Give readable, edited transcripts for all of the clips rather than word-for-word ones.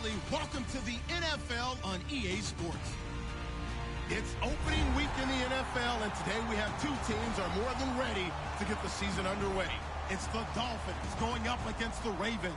family, welcome to the NFL on EA Sports. It's opening week in the NFL, and today we have two teams are more than ready to get the season underway. It's the Dolphins going up against the Ravens.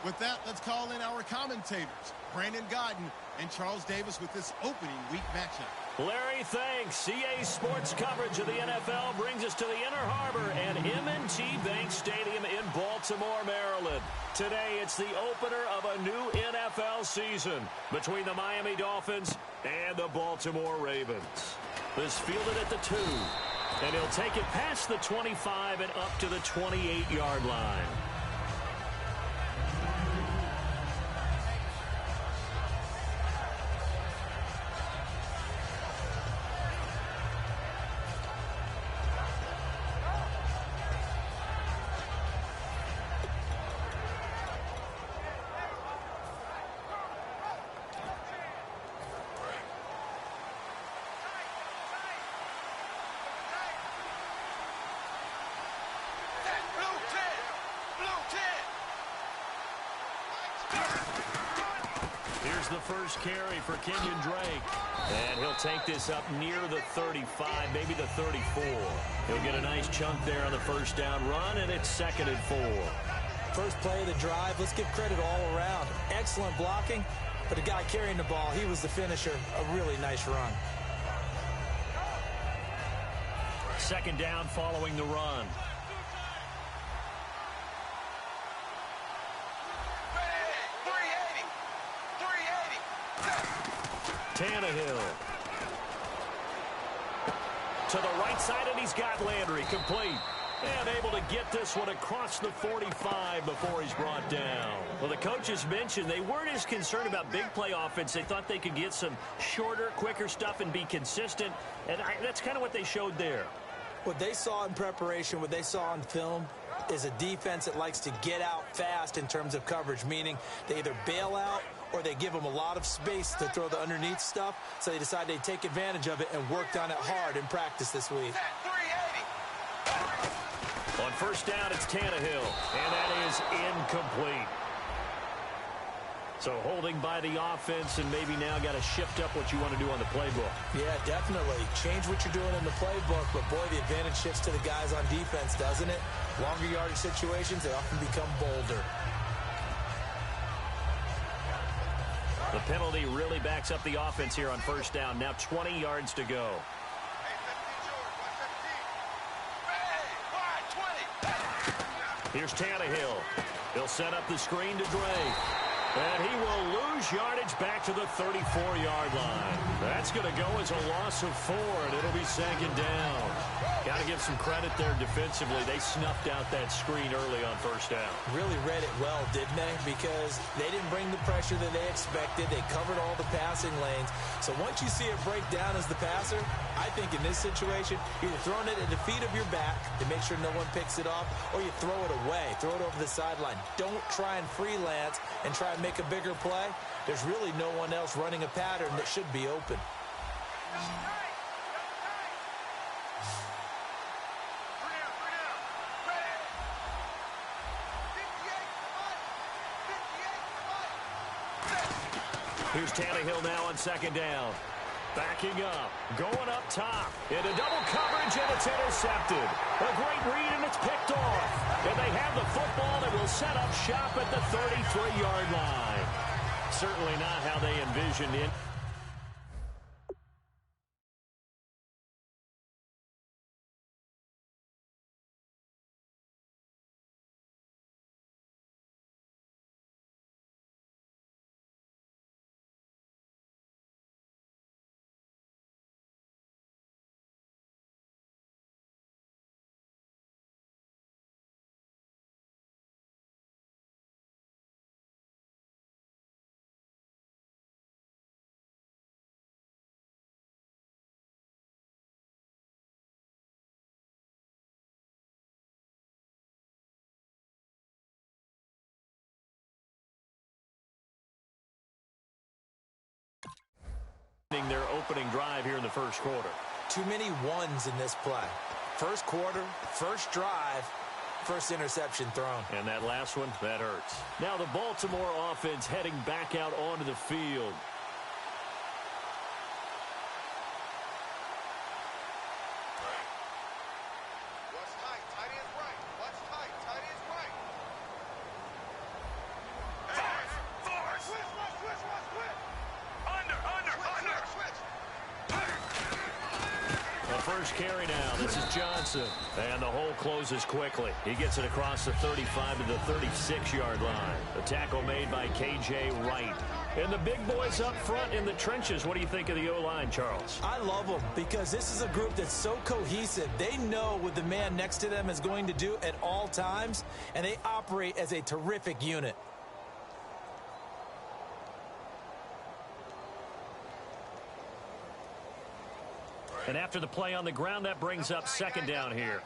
With that, let's call in our commentators, Brandon Godden and Charles Davis, with this opening week matchup. Larry, thanks. EA Sports coverage of the NFL brings us to the Inner Harbor and M&T Bank Stadium in Baltimore, Maryland. Today, it's the opener of a new NFL season between the Miami Dolphins and the Baltimore Ravens. This fielded at the 2, and he'll take it past the 25 and up to the 28-yard line. Here's the first carry for Kenyon Drake. And he'll take this up near the 35, maybe the 34. He'll get a nice chunk there on the first down run, and it's 2nd and 4. First play of the drive, let's give credit all around. Excellent blocking, but the guy carrying the ball, he was the finisher. A really nice run. 2nd down following the run. Tannehill. To the right side, and he's got Landry complete. And able to get this one across the 45 before he's brought down. Well, the coaches mentioned they weren't as concerned about big play offense. They thought they could get some shorter, quicker stuff and be consistent. And that's kind of what they showed there. What they saw in preparation, what they saw on film, is a defense that likes to get out fast in terms of coverage, meaning they either bail out or they give them a lot of space to throw the underneath stuff, so they decide they'd take advantage of it and worked on it hard in practice this week. On first down, it's Tannehill, and that is incomplete. So holding by the offense, and maybe now got to shift up what you want to do on the playbook. Yeah, definitely. Change what you're doing in the playbook, but boy, the advantage shifts to the guys on defense, doesn't it? Longer yardage situations, they often become bolder. The penalty really backs up the offense here on first down. Now 20 yards to go. Here's Tannehill. He'll set up the screen to Drake. And he will lose yardage back to the 34-yard line. That's going to go as a loss of 4, and it'll be 2nd down. Got to give some credit there defensively. They snuffed out that screen early on first down. Really read it well, didn't they? Because they didn't bring the pressure that they expected. They covered all the passing lanes. So once you see it break down as the passer, I think in this situation, you're either throwing it at the feet of your back to make sure no one picks it off, or you throw it away. Throw it over the sideline. Don't try and freelance and try and make a bigger play. There's really no one else running a pattern that should be open. Here's Tannehill now on 2nd down. Backing up, going up top, into double coverage, and it's intercepted. A great read, and it's picked off. And they have the football that will set up shop at the 33-yard line. Certainly not how they envisioned it. Their opening drive here in the first quarter. Too many ones in this play. First quarter, first drive, first interception thrown. And that last one, that hurts. Now the Baltimore offense heading back out onto the field. First carry now. This is Johnson. And the hole closes quickly. He gets it across the 35 to the 36-yard line. The tackle made by K.J. Wright. And the big boys up front in the trenches. What do you think of the O-line, Charles? I love them because this is a group that's so cohesive. They know what the man next to them is going to do at all times, and they operate as a terrific unit. And after the play on the ground, that brings up second down here.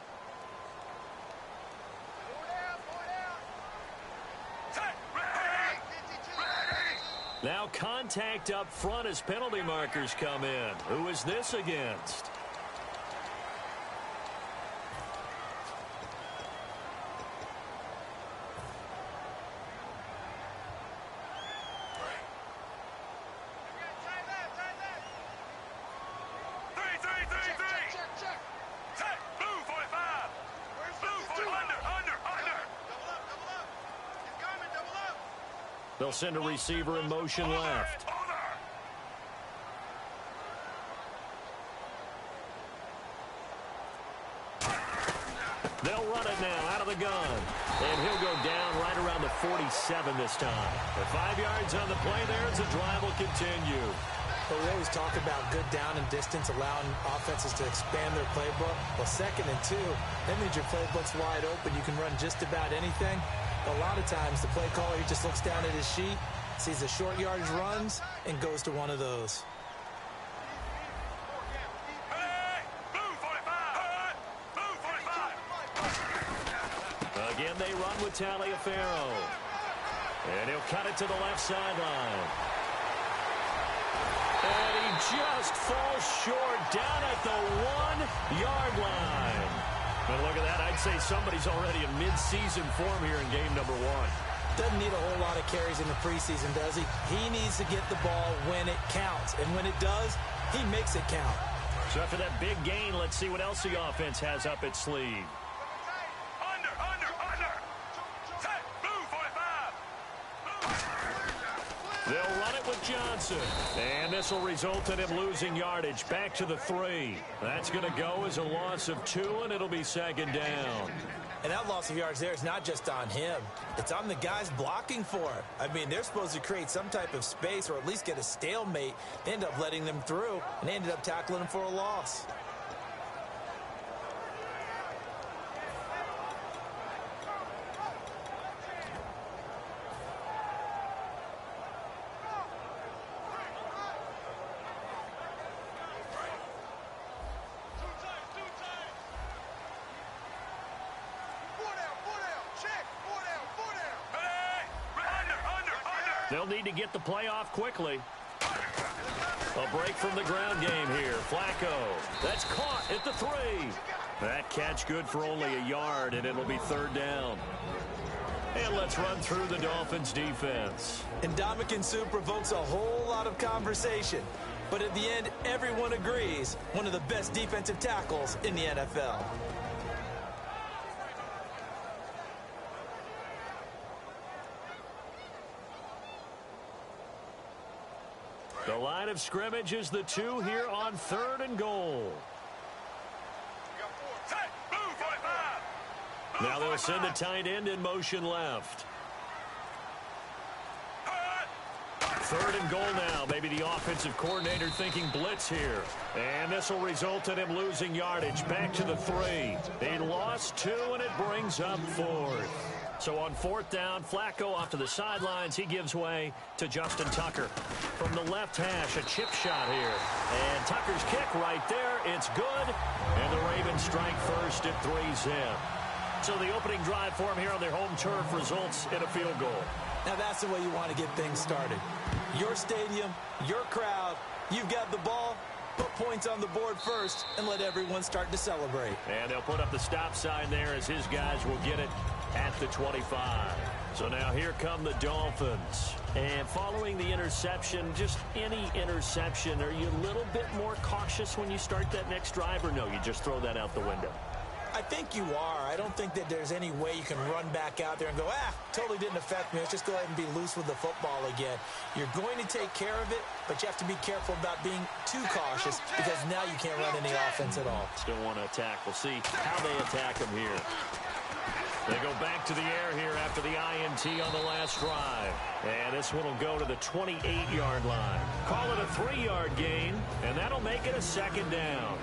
Now contact up front as penalty markers come in. Who is this against? They'll send a receiver in motion left. They'll run it now out of the gun. And he'll go down right around the 47 this time. The 5 yards on the play there as the drive will continue. But we always talk about good down and distance, allowing offenses to expand their playbook. Well, 2nd and 2, that means your playbook's wide open. You can run just about anything. A lot of times, the play caller, he just looks down at his sheet, sees the short yardage runs, and goes to one of those. Again, they run with Taliaferro. And he'll cut it to the left sideline. And he just falls short down at the 1-yard line. And look at that. I'd say somebody's already in mid-season form here in game number 1. Doesn't need a whole lot of carries in the preseason, does he? He needs to get the ball when it counts. And when it does, he makes it count. So after that big gain, let's see what else the offense has up its sleeve. They'll run it with Johnson. And this will result in him losing yardage back to the 3. That's going to go as a loss of 2, and it'll be second down. And that loss of yards there is not just on him. It's on the guys blocking for it. I mean, they're supposed to create some type of space or at least get a stalemate. They end up letting them through, and they ended up tackling him for a loss. They'll need to get the play off quickly. A break from the ground game here. Flacco. That's caught at the 3. That catch good for only a yard, and it'll be third down. And let's run through the Dolphins defense. And Ndamukong Suh provokes a whole lot of conversation. But at the end, everyone agrees, one of the best defensive tackles in the NFL. The line of scrimmage is the 2 here on 3rd and goal. Now they'll send the tight end in motion left. 3rd and goal now. Maybe the offensive coordinator thinking blitz here. And this will result in him losing yardage back to the 3. He lost 2, and it brings up 4th. So on 4th down, Flacco off to the sidelines. He gives way to Justin Tucker. From the left hash, a chip shot here. And Tucker's kick right there. It's good. And the Ravens strike first at 3-zip. So the opening drive for him here on their home turf results in a field goal. Now that's the way you want to get things started. Your stadium, your crowd, you've got the ball. Put points on the board first and let everyone start to celebrate. And they'll put up the stop sign there as his guys will get it at the 25. So now here come the Dolphins. And following the interception, just any interception, are you a little bit more cautious when you start that next drive, or no, you just throw that out the window? I think you are. I don't think that there's any way you can run back out there and go, totally didn't affect me. Let's just go ahead and be loose with the football again. You're going to take care of it, but you have to be careful about being too cautious because now you can't run any offense at all. Still want to attack. We'll see how they attack him here. They go back to the air here after the INT on the last drive. And this one will go to the 28-yard line. Call it a 3-yard gain, and that'll make it a second down.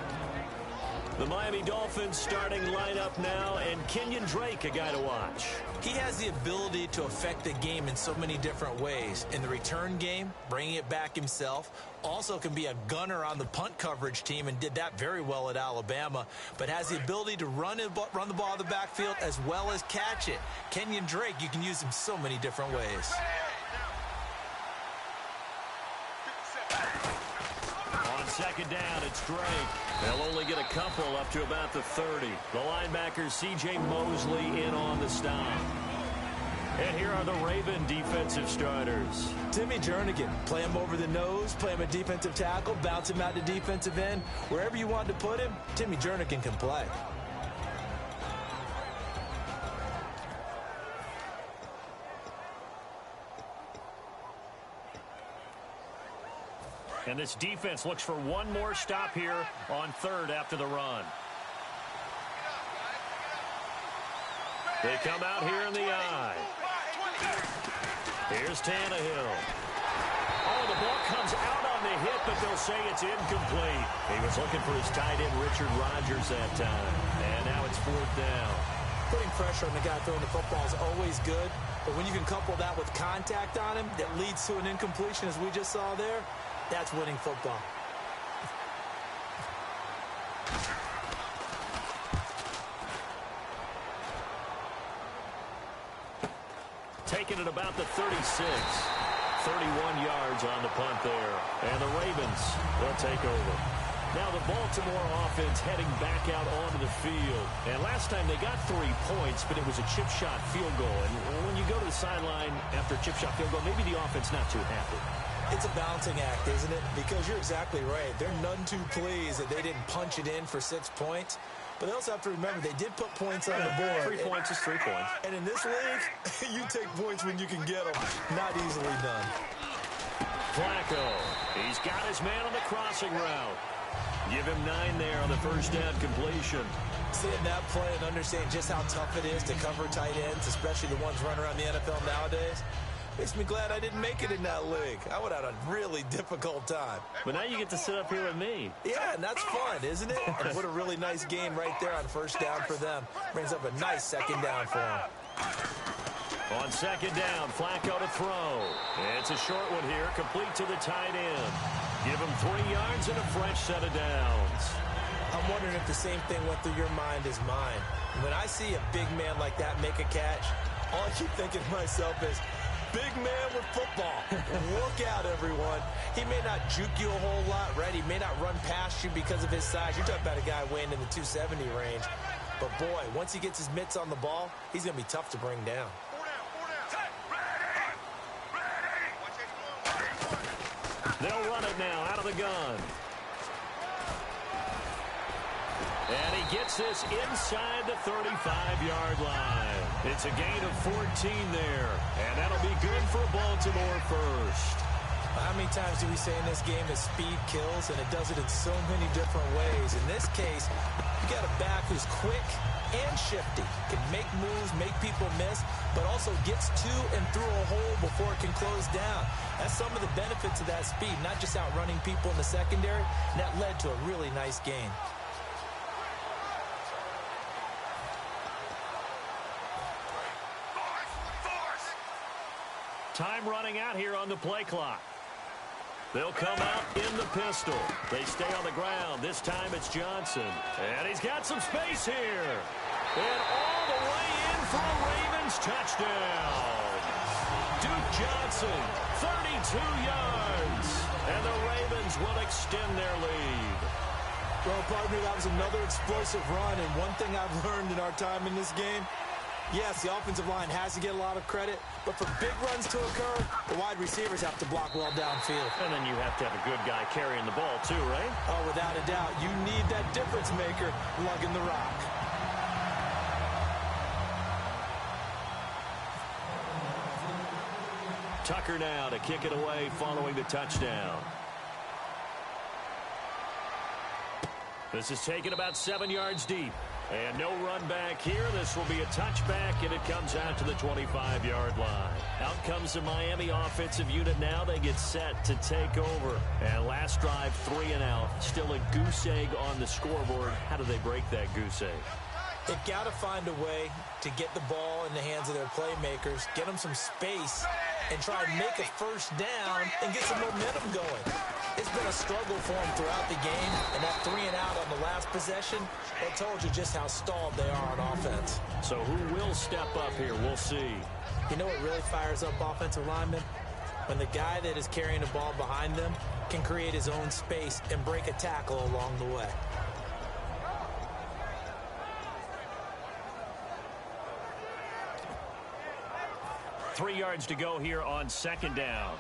The Miami Dolphins starting lineup now, and Kenyon Drake, a guy to watch. He has the ability to affect the game in so many different ways. In the return game, bringing it back himself. Also can be a gunner on the punt coverage team and did that very well at Alabama. But has the ability to run the ball out of the backfield as well as catch it. Kenyon Drake, you can use him so many different ways. On second down, it's Drake. They'll only get a couple up to about the 30. The linebacker C.J. Mosley in on the stop. And here are the Raven defensive starters. Timmy Jernigan, play him over the nose, play him at defensive tackle, bounce him out to defensive end. Wherever you want to put him, Timmy Jernigan can play. And this defense looks for one more stop here on third after the run. They come out here in the eye. Here's Tannehill. Oh, the ball comes out on the hit, but they'll say it's incomplete. He was looking for his tight end, Richard Rodgers, that time. And now it's fourth down. Putting pressure on the guy throwing the football is always good, but when you can couple that with contact on him that leads to an incompletion, as we just saw there, that's winning football. Taking it about the 36. 31 yards on the punt there. And the Ravens, they'll take over. Now the Baltimore offense heading back out onto the field. And last time they got 3 points, but it was a chip shot field goal. And when you go to the sideline after a chip shot field goal, maybe the offense not too happy. It's a balancing act, isn't it? Because you're exactly right. They're none too pleased that they didn't punch it in for 6 points. But they also have to remember they did put points on the board. 3 points is 3 points. And in this league, you take points when you can get them. Not easily done. Flacco. He's got his man on the crossing route. Give him 9 there on the first down completion. Seeing that play and understanding just how tough it is to cover tight ends, especially the ones running around the NFL nowadays, makes me glad I didn't make it in that league. I would have had a really difficult time. But now you get to sit up here with me. Yeah, and that's fun, isn't it? And what a really nice game right there on first down for them. Brings up a nice second down for them. On second down, Flacco to throw. It's a short one here, complete to the tight end. Give him 3 yards and a fresh set of downs. I'm wondering if the same thing went through your mind as mine. When I see a big man like that make a catch, all I keep thinking to myself is, big man with football. Look out, everyone. He may not juke you a whole lot, right? He may not run past you because of his size. You're talking about a guy weighing in the 270 range. But, boy, once he gets his mitts on the ball, he's going to be tough to bring down. They'll run it now out of the gun. And he gets this inside the 35-yard line. It's a gain of 14 there. And that'll be good for Baltimore first. How many times do we say in this game that speed kills, and it does it in so many different ways? In this case, you got a back who's quick and shifty, can make moves, make people miss, but also gets to and through a hole before it can close down. That's some of the benefits of that speed, not just outrunning people in the secondary, and that led to a really nice gain. Time running out here on the play clock. They'll come out in the pistol. They stay on the ground. This time it's Johnson. And he's got some space here. And all the way in for a Ravens touchdown. Duke Johnson, 32 yards. And the Ravens will extend their lead. Well, partner, that was another explosive run, and one thing I've learned in our time in this game, yes, the offensive line has to get a lot of credit, but for big runs to occur, the wide receivers have to block well downfield. And then you have to have a good guy carrying the ball too, right? Oh, without a doubt. You need that difference maker lugging the rock. Tucker now to kick it away following the touchdown. This is taken about 7 yards deep. And no run back here. This will be a touchback, and it comes out to the 25-yard line. Out comes the Miami offensive unit now. They get set to take over. And last drive, 3 and out. Still a goose egg on the scoreboard. How do they break that goose egg? They've got to find a way to get the ball in the hands of their playmakers, get them some space, and try and make a first down and get some momentum going. It's been a struggle for them throughout the game, and that 3 and out on the last possession, that told you just how stalled they are on offense. So who will step up here? We'll see. You know what really fires up offensive linemen? When the guy that is carrying the ball behind them can create his own space and break a tackle along the way. Three yards to go here on second down.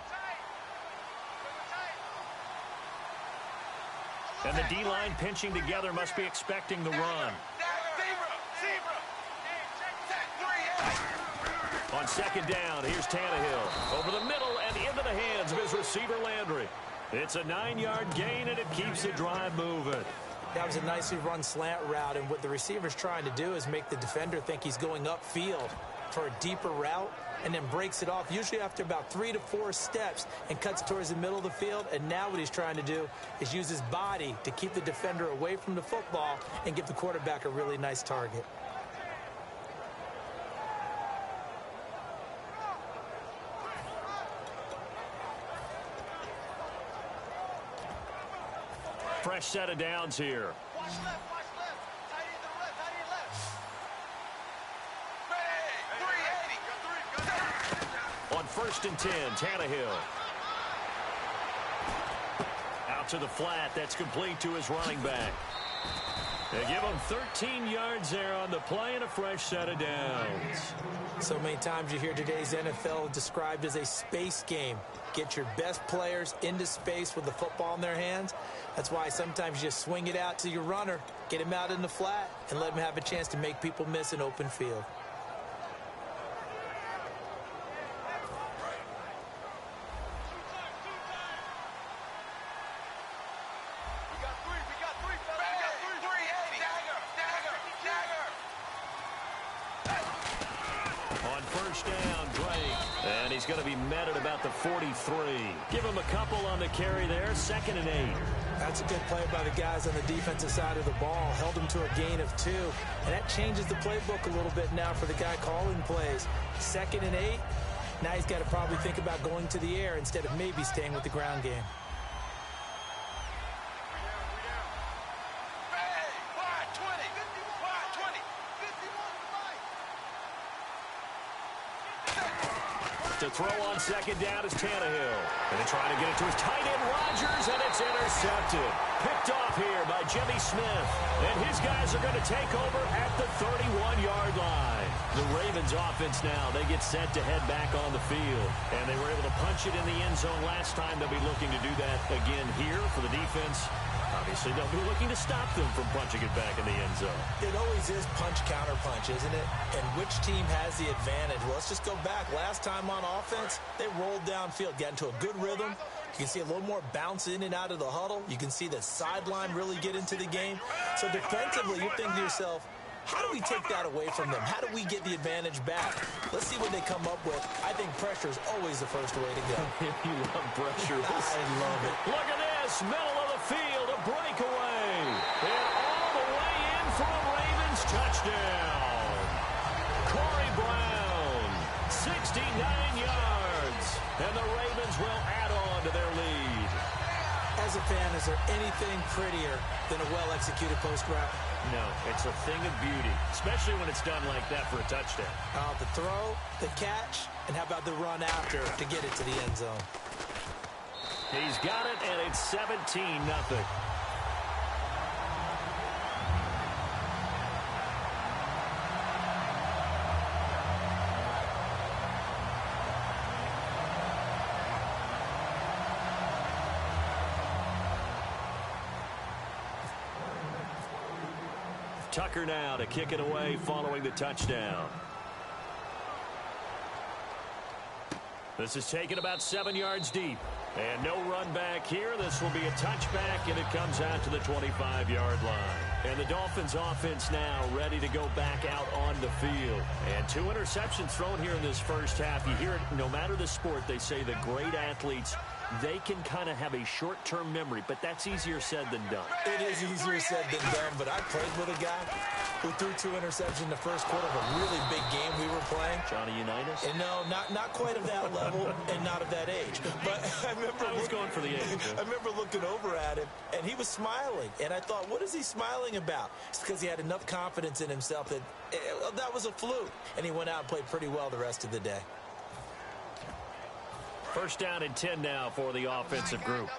And the D-line pinching together, must be expecting the run. On second down, here's Tannehill. Over the middle and into the hands of his receiver, Landry. It's a 9-yard gain, and it keeps the drive moving. That was a nicely run slant route, and what the receiver's trying to do is make the defender think he's going upfield for a deeper route, and then breaks it off, usually after about 3 to 4 steps, and cuts towards the middle of the field. And now what he's trying to do is use his body to keep the defender away from the football and give the quarterback a really nice target. Fresh set of downs here. Watch left, watch left. Tight end to left, tight end left. On 1st and 10, Tannehill. Out to the flat. That's complete to his running back. They give him 13 yards there on the play and a fresh set of downs. So many times you hear today's NFL described as a space game. Get your best players into space with the football in their hands. That's why sometimes you just swing it out to your runner, get him out in the flat, and let him have a chance to make people miss an open field. He's going to be met at about the 43. Give him a couple on the carry there. 2nd and 8. That's a good play by the guys on the defensive side of the ball. Held him to a gain of 2. And that changes the playbook a little bit now for the guy calling plays. 2nd and 8. Now he's got to probably think about going to the air instead of maybe staying with the ground game. To throw on 2nd down is Tannehill. And they try to get it to his tight end, Rodgers, and it's intercepted. Picked off here by Jimmy Smith. And his guys are going to take over at the 31-yard line. The Ravens offense now, they get set to head back on the field. And they were able to punch it in the end zone last time. They'll be looking to do that again here for the defense. Obviously, they'll be looking to stop them from punching it back in the end zone. It always is punch-counter-punch, isn't it? And which team has the advantage? Well, let's just go back. Last time on offense, they rolled downfield, got into a good rhythm. You can see a little more bounce in and out of the huddle. You can see the sideline really get into the game. So defensively, you're thinking to yourself, how do we take that away from them? How do we get the advantage back? Let's see what they come up with. I think pressure is always the first way to go. You love pressure. I love it. Look at this. Middle of the field, a breakaway. And all the way in for a Ravens touchdown. Corey Brown, 69 yards. And the Ravens will add on to their lead. As a fan, is there anything prettier than a well-executed post route? No, it's a thing of beauty, especially when it's done like that for a touchdown. The throw, the catch, and how about the run after to get it to the end zone? He's got it, and it's 17-0. Tucker now to kick it away following the touchdown. This is taken about 7 yards deep. And no run back here. This will be a touchback, and it comes out to the 25-yard line. And the Dolphins offense now ready to go back out on the field. And 2 interceptions thrown here in this first half. You hear it, no matter the sport, they say the great athletes, they can kind of have a short-term memory, but that's easier said than done. It is easier said than done, but I played with a guy who threw 2 interceptions in the first quarter of a really big game we were playing. Johnny Unitas? And no, not quite of that level and not of that age. But I was going for the age. I remember looking over at him, and he was smiling. And I thought, what is he smiling about? It's because he had enough confidence in himself that that was a fluke. And he went out and played pretty well the rest of the day. First down and 10 now for the offensive group.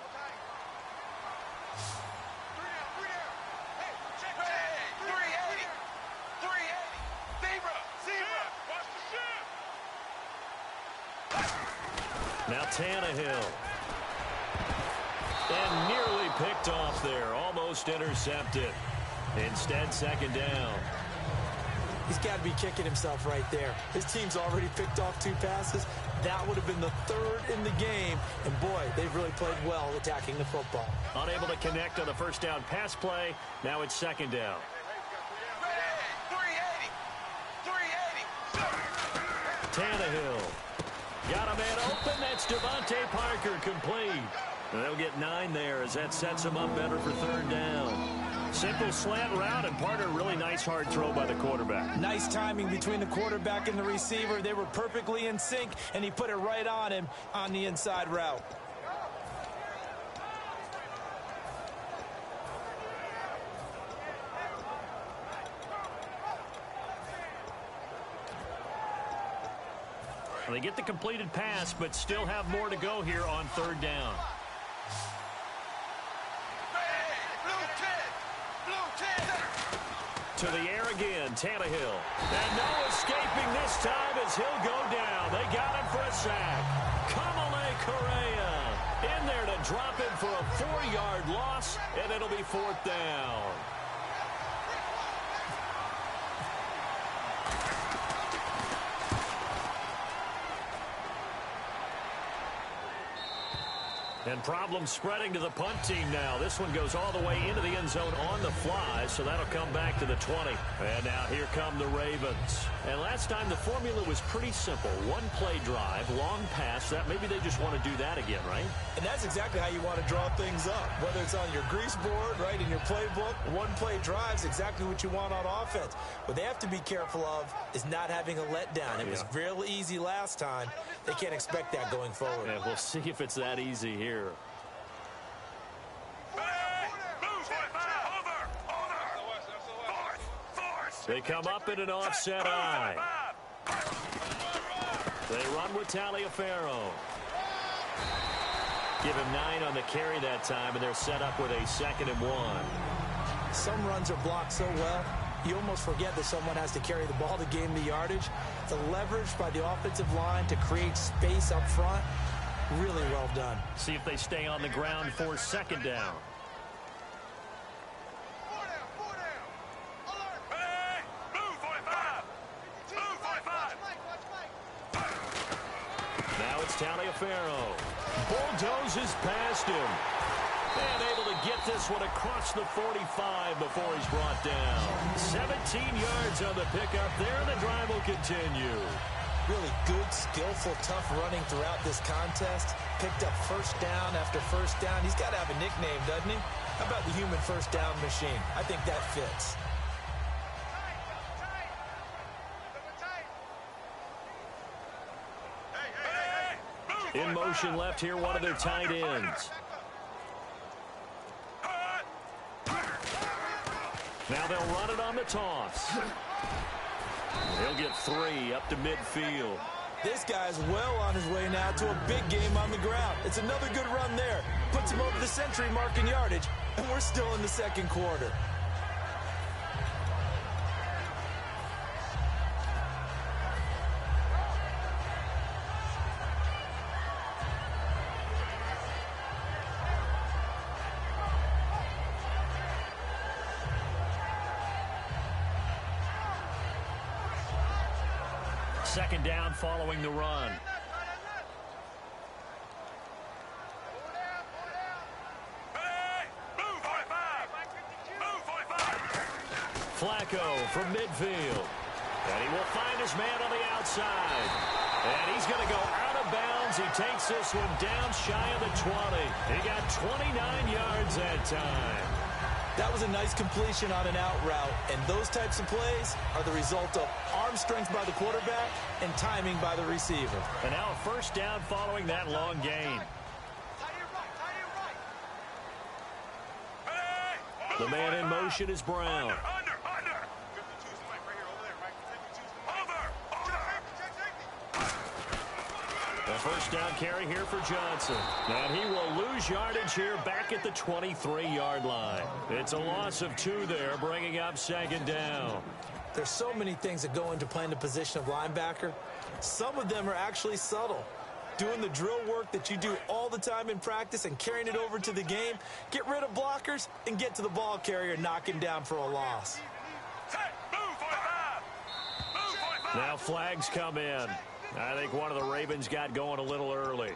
Now Tannehill. And nearly picked off there. Almost intercepted. Instead, second down. He's got to be kicking himself right there. His team's already picked off 2 passes. That would have been the 3rd in the game. And, boy, they've really played well attacking the football. Unable to connect on the first down pass play. Now it's second down. 380. Tannehill. Got a man open. That's Devontae Parker complete. And they'll get 9 there as that sets him up better for third down. Simple slant route, and Parker, really nice hard throw by the quarterback. Nice timing between the quarterback and the receiver. They were perfectly in sync, and he put it right on him on the inside route. They get the completed pass, but still have more to go here on third down. To the air again, Tannehill. And no escaping this time as he'll go down. They got him for a sack. Kamale Correa in there to drop him for a 4-yard loss, and it'll be 4th down. And problems spreading to the punt team now. This one goes all the way into the end zone on the fly, so that'll come back to the 20. And now here come the Ravens. And last time the formula was pretty simple. 1-play drive, long pass. That maybe they just want to do that again, right? And that's exactly how you want to draw things up. Whether it's on your grease board, right, in your playbook, 1-play drive is exactly what you want on offense. What they have to be careful of is not having a letdown. It was real easy last time. They can't expect that going forward. Yeah, we'll see if it's that easy here. They come up in an offset eye. They run with Taliaferro. Give him 9 on the carry that time, and they're set up with a 2nd and 1. Some runs are blocked so well, you almost forget that someone has to carry the ball to gain the yardage. The leverage by the offensive line to create space up front, really well done. See if they stay on the ground for 2nd down. Now it's Taliaferro. Bulldozes past him. And able to get this one across the 45 before he's brought down. 17 yards on the pickup there, and the drive will continue. Really good, skillful, tough running throughout this contest. Picked up first down after first down. He's got to have a nickname, doesn't he? How about the human first down machine? I think that fits. In motion left here, one of their tight ends. Now they'll run it on the toss. He'll get 3 up to midfield. This guy's well on his way now to a big game on the ground. It's another good run there. Puts him over the century mark in yardage, and we're still in the second quarter. Second down following the run. Flacco from midfield. And he will find his man on the outside. And he's going to go out of bounds. He takes this one down shy of the 20. He got 29 yards that time. That was a nice completion on an out route, and those types of plays are the result of arm strength by the quarterback and timing by the receiver. And now a first down following that long gain. The man in motion is Brown. The first down carry here for Johnson. And he will lose yardage here back at the 23-yard line. It's a loss of 2 there, bringing up second down. There's so many things that go into playing the position of linebacker. Some of them are actually subtle. Doing the drill work that you do all the time in practice and carrying it over to the game. Get rid of blockers and get to the ball carrier and knock him down for a loss. Now flags come in. I think one of the Ravens got going a little early.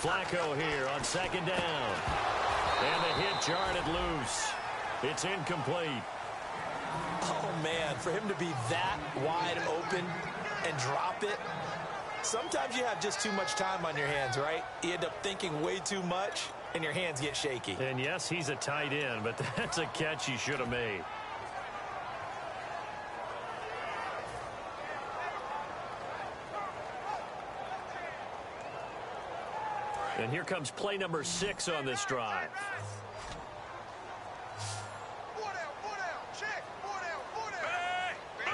Flacco here on second down. And the hit jarred it loose. It's incomplete. Oh, man, for him to be that wide open and drop it. Sometimes you have just too much time on your hands, right? You end up thinking way too much, and your hands get shaky. And yes, he's a tight end, but that's a catch he should have made. And here comes play number 6 on this drive.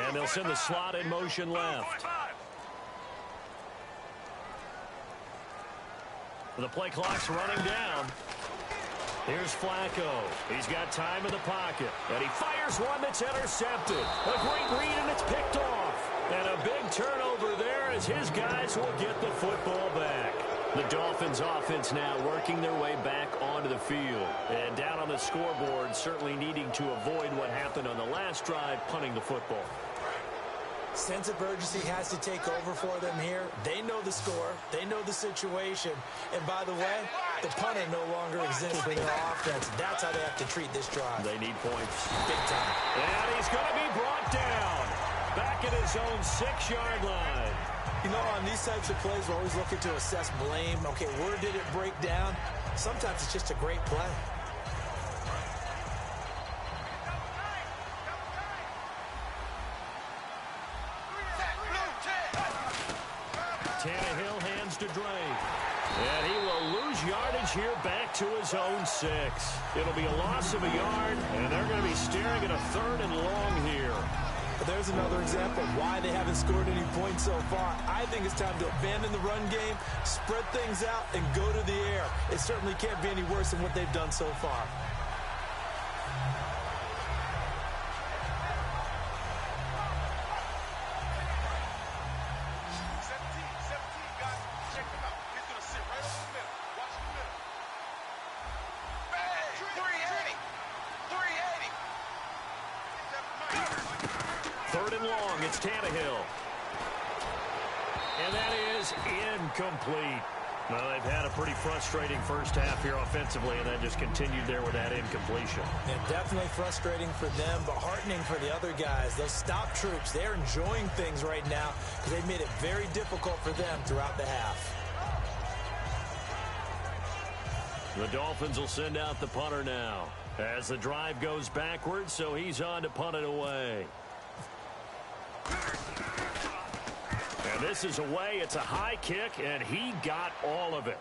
And they'll send the slot in motion left. The play clock's running down. Here's Flacco. He's got time in the pocket. And he fires one that's intercepted. A great read, and it's picked off. And a big turnover there as his guys will get the football back. The Dolphins offense now working their way back onto the field. And down on the scoreboard, certainly needing to avoid what happened on the last drive, punting the football. Sense of urgency has to take over for them here. They know the score. They know the situation. And by the way, the punter no longer exists for their offense. That's how they have to treat this drive. They need points. Big time. And he's going to be brought down. Back at his own 6-yard line. You know, on these types of plays, we're always looking to assess blame. Okay, where did it break down? Sometimes it's just a great play. Tannehill hands to Drake. And he will lose yardage here back to his own 6. It'll be a loss of a yard, and they're going to be staring at a 3rd and long here. There's another example of why they haven't scored any points so far. I think it's time to abandon the run game, spread things out, and go to the air. It certainly can't be any worse than what they've done so far. It's Tannehill. And that is incomplete. Well, they've had a pretty frustrating first half here offensively, and then just continued there with that incompletion. Yeah, definitely frustrating for them, but heartening for the other guys. Those stop troops, they're enjoying things right now because they've made it very difficult for them throughout the half. The Dolphins will send out the punter now as the drive goes backwards, so he's on to punt it away. And this is away. It's a high kick, and he got all of it.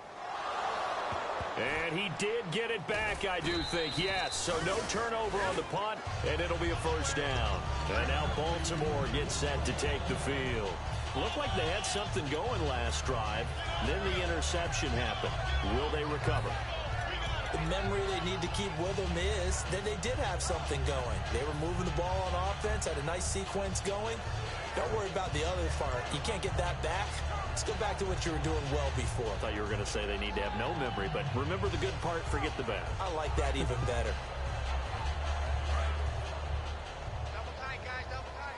And he did get it back, I do think, yes. So no turnover on the punt, and it'll be a first down. And now Baltimore gets set to take the field. Looked like they had something going last drive. Then the interception happened. Will they recover? The memory they need to keep with them is that they did have something going. They were moving the ball on offense, had a nice sequence going. Don't worry about the other part. You can't get that back. Let's go back to what you were doing well before. I thought you were going to say they need to have no memory, but remember the good part, forget the bad. I like that even better. Double tight, guys, double tight.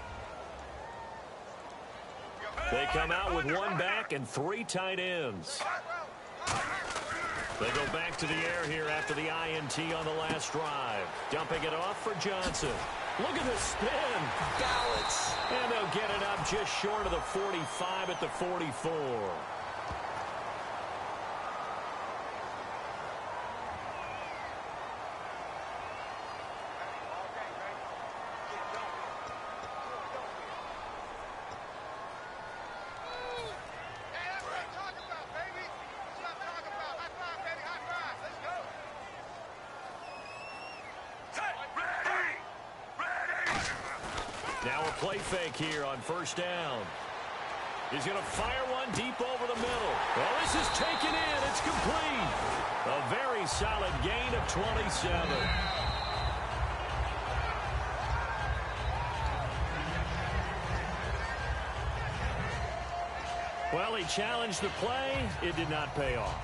They come out with one back and three tight ends. They go back to the air here after the INT on the last drive. Dumping it off for Johnson. Look at the spin. Balance. And they'll get it up just short of the 45 at the 44. Now a play fake here on first down. He's going to fire one deep over the middle. Well, this is taken in. It's complete. A very solid gain of 27. Well, he challenged the play. It did not pay off.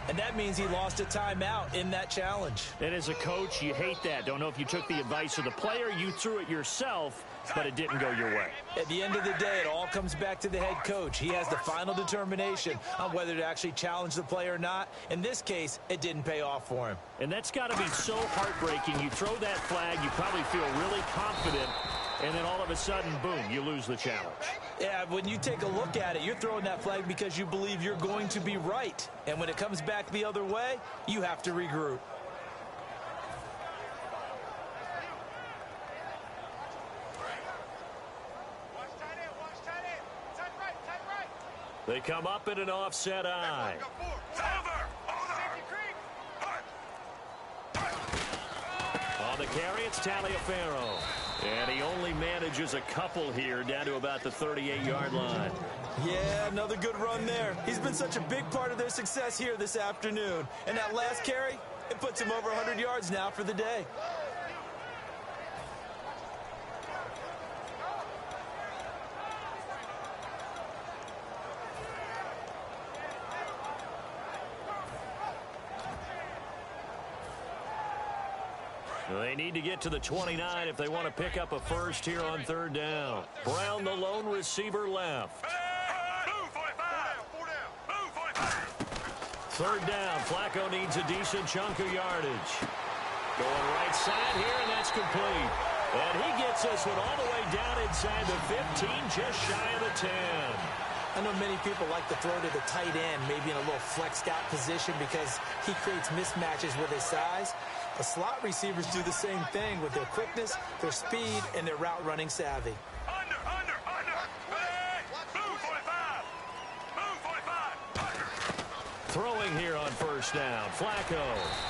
And that means he lost a timeout in that challenge. And as a coach, you hate that. Don't know if you took the advice of the player. You threw it yourself, but it didn't go your way. At the end of the day, it all comes back to the head coach. He has the final determination on whether to actually challenge the play or not. In this case, it didn't pay off for him. And that's got to be so heartbreaking. You throw that flag, you probably feel really confident, and then all of a sudden, boom, you lose the challenge. Yeah, when you take a look at it, you're throwing that flag because you believe you're going to be right. And when it comes back the other way, you have to regroup. They come up in an offset eye. On the carry, it's Taliaferro. And he only manages a couple here down to about the 38-yard line. Yeah, another good run there. He's been such a big part of their success here this afternoon. And that last carry, it puts him over 100 yards now for the day. They need to get to the 29 if they want to pick up a first here on third down. Brown, the lone receiver, left. Third down. Flacco needs a decent chunk of yardage. Going right side here, and that's complete. And he gets this one all the way down inside the 15, just shy of the 10. I know many people like to throw to the tight end, maybe in a little flexed out position because he creates mismatches with his size. The slot receivers do the same thing with their quickness, their speed, and their route running savvy. Under. Hey, move 45. Move 45. Throwing here on first down. Flacco.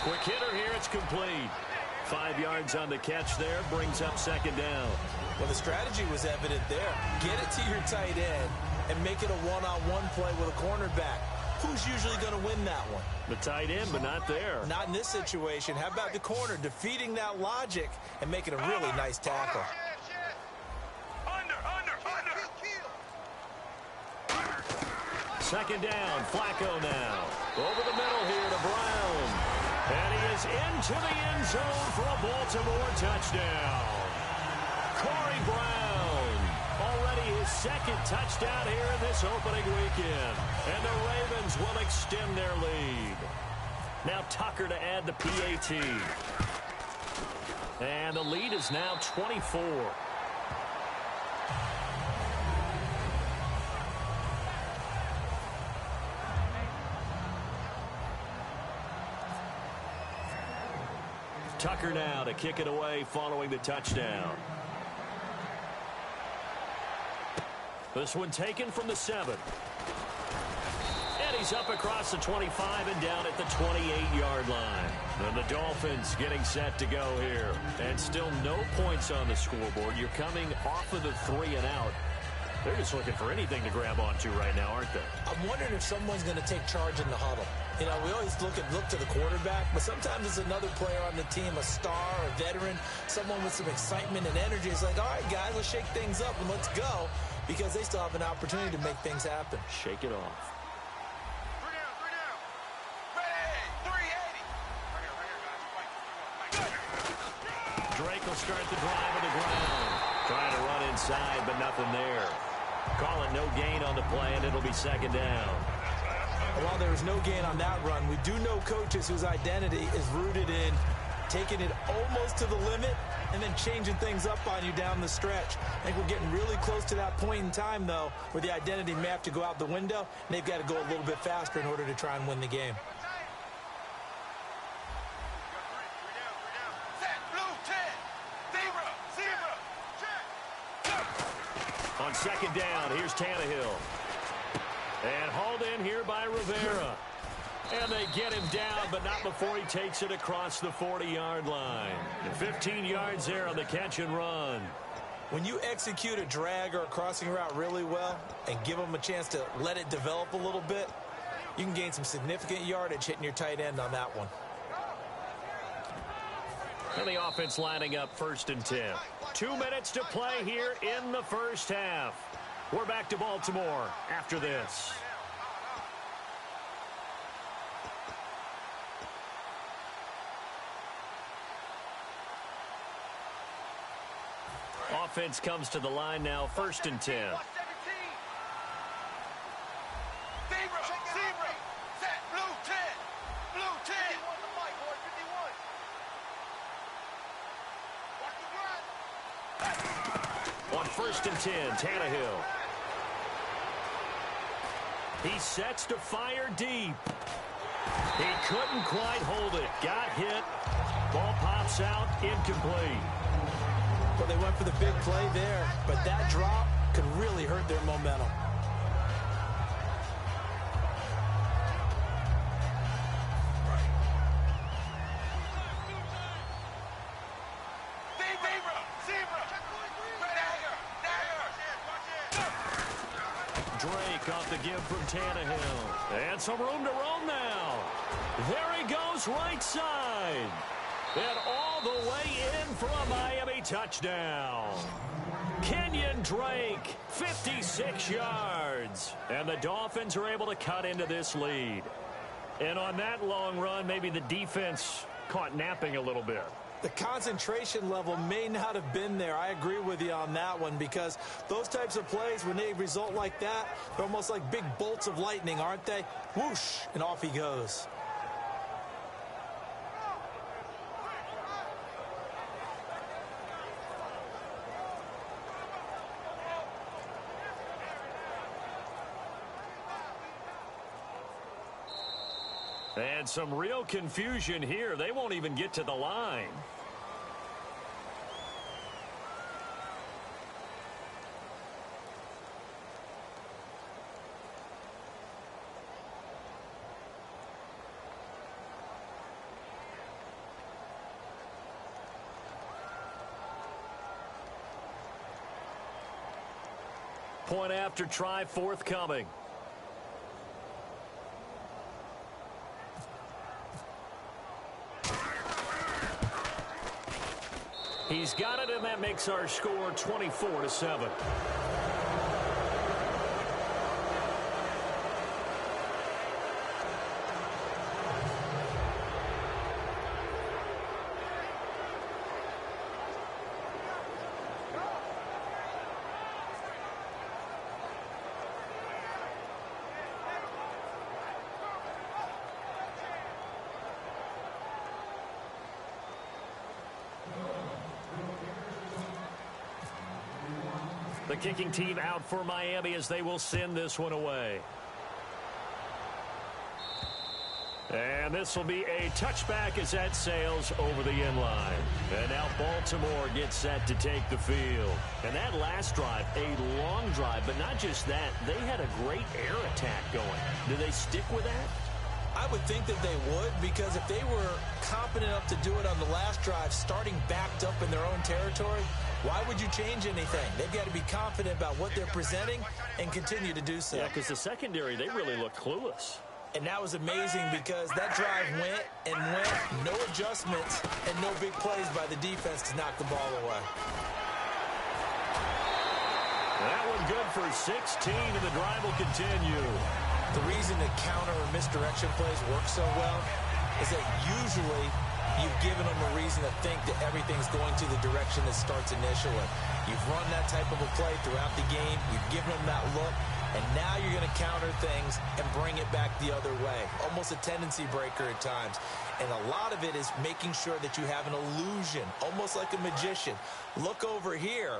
Quick hitter here. It's complete. 5 yards on the catch there. Brings up second down. Well, the strategy was evident there. Get it to your tight end and make it a one-on-one play with a cornerback. Who's usually going to win that one? The tight end, but not there. Not in this situation. How about the corner defeating that logic and making a really nice tackle? Under. Second down. Flacco now. Over the middle here to Brown. And he is into the end zone for a Baltimore touchdown. Corey Brown. Already his second touchdown here in this opening weekend. And the Ravens will extend their lead. Now Tucker to add the PAT. And the lead is now 24. Tucker now to kick it away following the touchdown. This one taken from the 7. And he's up across the 25 and down at the 28-yard line. And the Dolphins getting set to go here. And still no points on the scoreboard. You're coming off of the 3 and out. They're just looking for anything to grab onto right now, aren't they? I'm wondering if someone's going to take charge in the huddle. You know, we always look to the quarterback, but sometimes it's another player on the team, a star, a veteran, someone with some excitement and energy. It's like, all right, guys, let's shake things up and let's go, because they still have an opportunity to make things happen. Shake it off. 3 down, 3 down. Ready, 380. Drake will start the drive on the ground. Trying to run inside, but nothing there. Call it no gain on the play, and it'll be second down. While there was no gain on that run, we do know coaches whose identity is rooted in taking it almost to the limit and then changing things up on you down the stretch. I think we're getting really close to that point in time, though, where the identity may have to go out the window, and they've got to go a little bit faster in order to try and win the game. On second down, here's Tannehill. And hauled in here by Rivera. And they get him down, but not before he takes it across the 40-yard line. And 15 yards there on the catch and run. When you execute a drag or a crossing route really well and give them a chance to let it develop a little bit, you can gain some significant yardage hitting your tight end on that one. And the offense lining up 1st and 10. 2 minutes to play here in the first half. We're back to Baltimore after this. Offense comes to the line now, 1st and 10. Zebra, set, blue 10, blue 10. 51 the mic, boy, 51. On 1st and 10, Tannehill. He sets to fire deep. He couldn't quite hold it. Got hit. Ball pops out, incomplete. Well, they went for the big play there, but that drop could really hurt their momentum. Drake off the give from Tannehill. And some room to roam now. There he goes right side. And all the way in for a Miami touchdown. Kenyon Drake, 56 yards. And the Dolphins are able to cut into this lead. And on that long run, maybe the defense caught napping a little bit. The concentration level may not have been there. I agree with you on that one, because those types of plays, when they result like that, they're almost like big bolts of lightning, aren't they? Whoosh, and off he goes. And some real confusion here. They won't even get to the line. Point after try forthcoming. He's got it, and that makes our score 24-7. The kicking team out for Miami as they will send this one away. And this will be a touchback as that sails over the end line. And now Baltimore gets set to take the field. And that last drive, a long drive, but not just that. They had a great air attack going. Do they stick with that? I would think that they would, because if they were competent enough to do it on the last drive, starting backed up in their own territory, why would you change anything? They've got to be confident about what they're presenting and continue to do so. Yeah, because the secondary, they really looked clueless. And that was amazing because that drive went and went, no adjustments, and no big plays by the defense to knock the ball away. That one good for 16, and the drive will continue. The reason that counter or misdirection plays work so well is that usually you've given them a reason to think that everything's going to the direction that starts initially. You've run that type of a play throughout the game. You've given them that look. And now you're going to counter things and bring it back the other way. Almost a tendency breaker at times. And a lot of it is making sure that you have an illusion, almost like a magician. Look over here,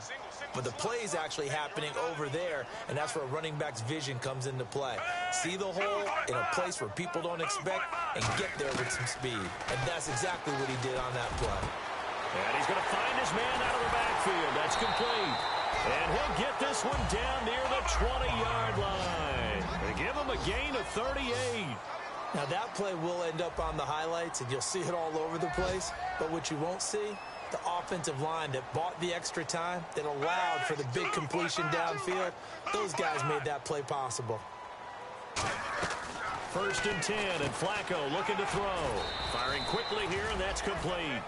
but the play is actually happening over there, and that's where a running back's vision comes into play. See the hole in a place where people don't expect and get there with some speed. And that's exactly what he did on that play. And he's going to find his man out of the backfield. That's complete. And he'll get this one down near the 20-yard line. They give him a gain of 38. Now that play will end up on the highlights, and you'll see it all over the place. But what you won't see, the offensive line that bought the extra time, that allowed for the big completion downfield, those guys made that play possible. 1st and 10, and Flacco looking to throw. Firing quickly here, and that's complete.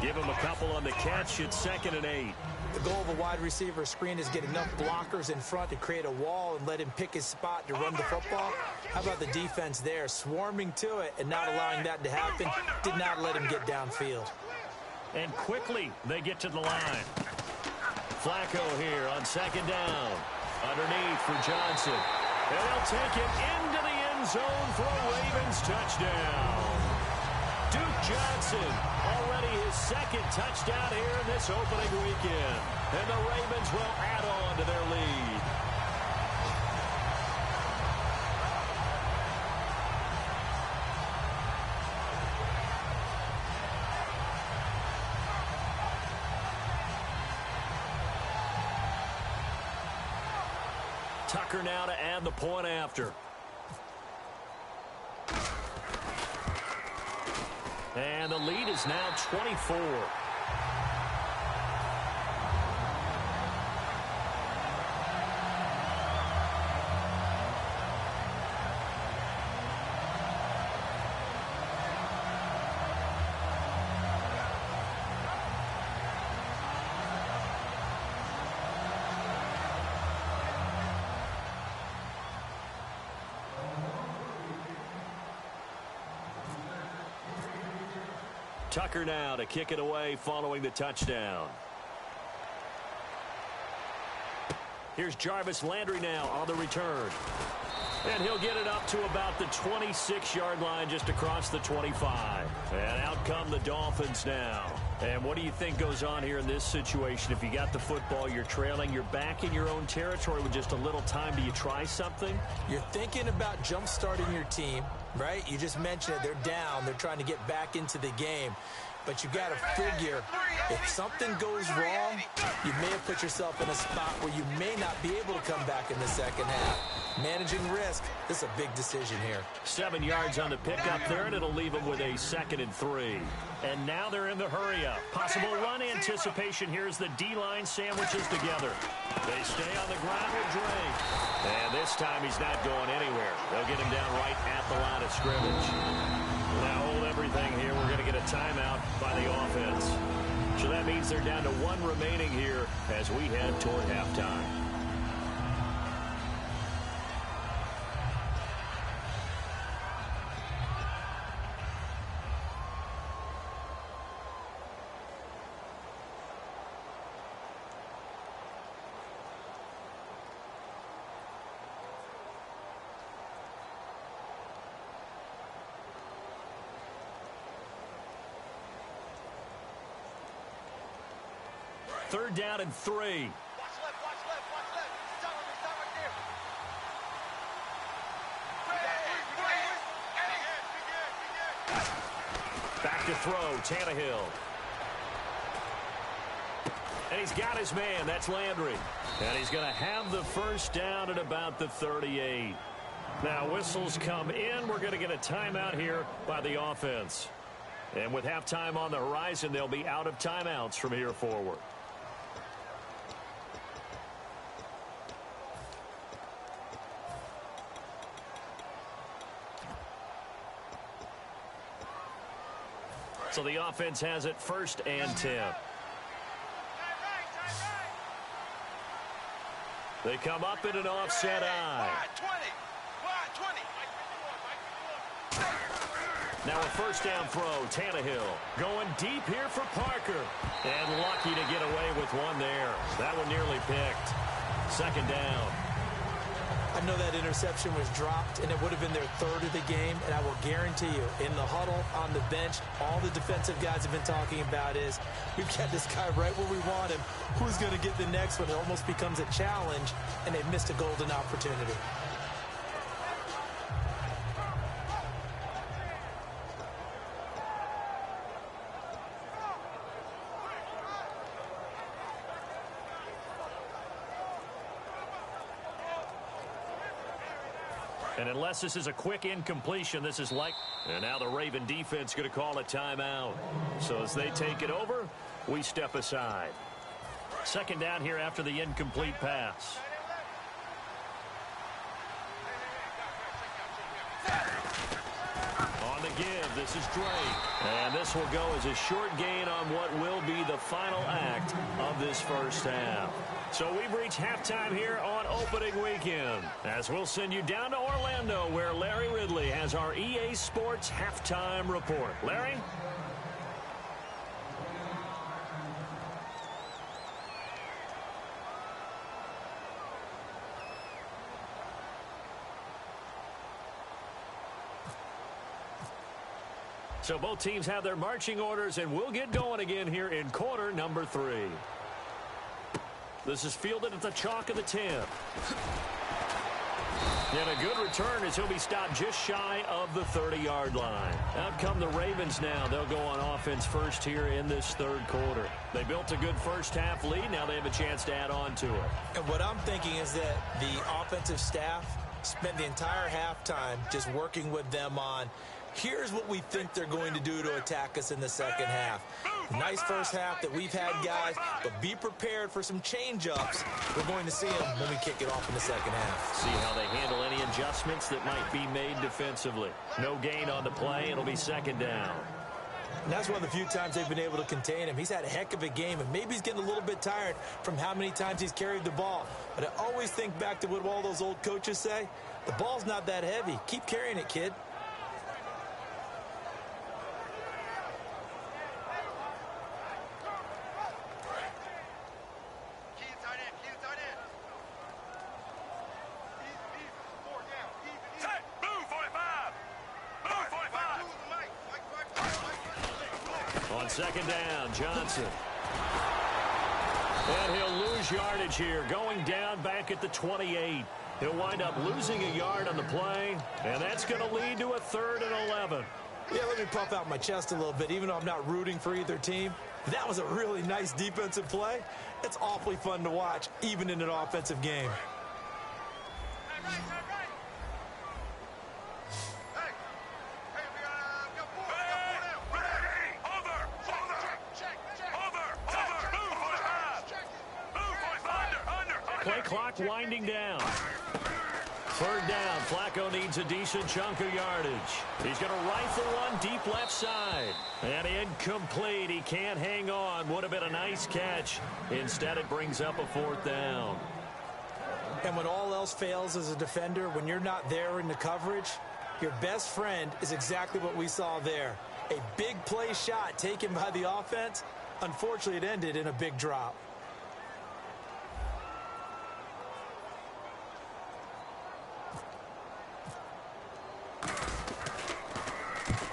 Give him a couple on the catch. It's 2nd and 8. The goal of a wide receiver screen is get enough blockers in front to create a wall and let him pick his spot to run the football. How about the defense there, swarming to it and not allowing that to happen? Did not let him get downfield. And quickly they get to the line. Flacco here on 2nd down. Underneath for Johnson. And they'll take it into the end zone for a Ravens touchdown. Duke Johnson, already his 2nd touchdown here in this opening weekend. And the Ravens will add on to their lead. Tucker now to add the point after. And the lead is now 24. Tucker now to kick it away following the touchdown. Here's Jarvis Landry now on the return. And he'll get it up to about the 26-yard line, just across the 25. And out come the Dolphins now. And what do you think goes on here in this situation? If you got the football, you're trailing, you're back in your own territory with just a little time. Do you try something? You're thinking about jump-starting your team, right? You just mentioned it. They're down. They're trying to get back into the game. But you got to figure, if something goes wrong, you may have put yourself in a spot where you may not be able to come back in the second half. Managing risk, this is a big decision here. 7 yards on the pickup there, and it'll leave them with a 2nd and 3. And now they're in the hurry-up. Possible run anticipation here as the D-line sandwiches together. They stay on the ground with Drake. And this time he's not going anywhere. They'll get him down right at the line of scrimmage. Now hold everything here. We're going to get a timeout by the offense. So that means they're down to 1 remaining here as we head toward halftime. Third down and 3. Watch left, watch left, watch to throw, Tannehill. And he's got his man. That's Landry. And he's going to have the first down at about the 38. Now, whistles come in. We're going to get a timeout here by the offense. And with halftime on the horizon, they'll be out of timeouts from here forward. So the offense has it 1st and 10. They come up in an offset eye. Now a first down throw, Tannehill. Going deep here for Parker. And lucky to get away with one there. That one nearly picked. 2nd down. I know that interception was dropped, and it would have been their 3rd of the game, and I will guarantee you, in the huddle, on the bench, all the defensive guys have been talking about is, we've got this guy right where we want him. Who's going to get the next one? It almost becomes a challenge, and they missed a golden opportunity. And unless this is a quick incompletion, this is like... And now the Raven defense going to call a timeout. So as they take it over, we step aside. 2nd down here after the incomplete pass. On the give, this is Drake. And this will go as a short gain on what will be the final act of this first half. So we've reached halftime here on opening weekend, as we'll send you down to Orlando, where Larry Ridley has our EA Sports halftime report. Larry? So both teams have their marching orders, and we'll get going again here in quarter number 3. This is fielded at the chalk of the 10. And a good return as he'll be stopped just shy of the 30-yard line. Out come the Ravens now. They'll go on offense first here in this 3rd quarter. They built a good first half lead. Now they have a chance to add on to it. And what I'm thinking is that the offensive staff spent the entire halftime just working with them on, here's what we think they're going to do to attack us in the 2nd half. Nice first half that we've had, guys, but be prepared for some change-ups. We're going to see them when we kick it off in the 2nd half. See how they handle any adjustments that might be made defensively. No gain on the play. It'll be 2nd down. And that's one of the few times they've been able to contain him. He's had a heck of a game, and maybe he's getting a little bit tired from how many times he's carried the ball. But I always think back to what all those old coaches say. The ball's not that heavy. Keep carrying it, kid. On 2nd down, Johnson. And he'll lose yardage here, going down back at the 28. He'll wind up losing a yard on the play, and that's going to lead to a 3rd and 11. Yeah, let me puff out my chest a little bit, even though I'm not rooting for either team. That was a really nice defensive play. It's awfully fun to watch, even in an offensive game. Play clock winding down. 3rd down. Flacco needs a decent chunk of yardage. He's going to rifle one deep left side. And incomplete. He can't hang on. Would have been a nice catch. Instead, it brings up a 4th down. And when all else fails as a defender, when you're not there in the coverage, your best friend is exactly what we saw there. A big play shot taken by the offense. Unfortunately, it ended in a big drop.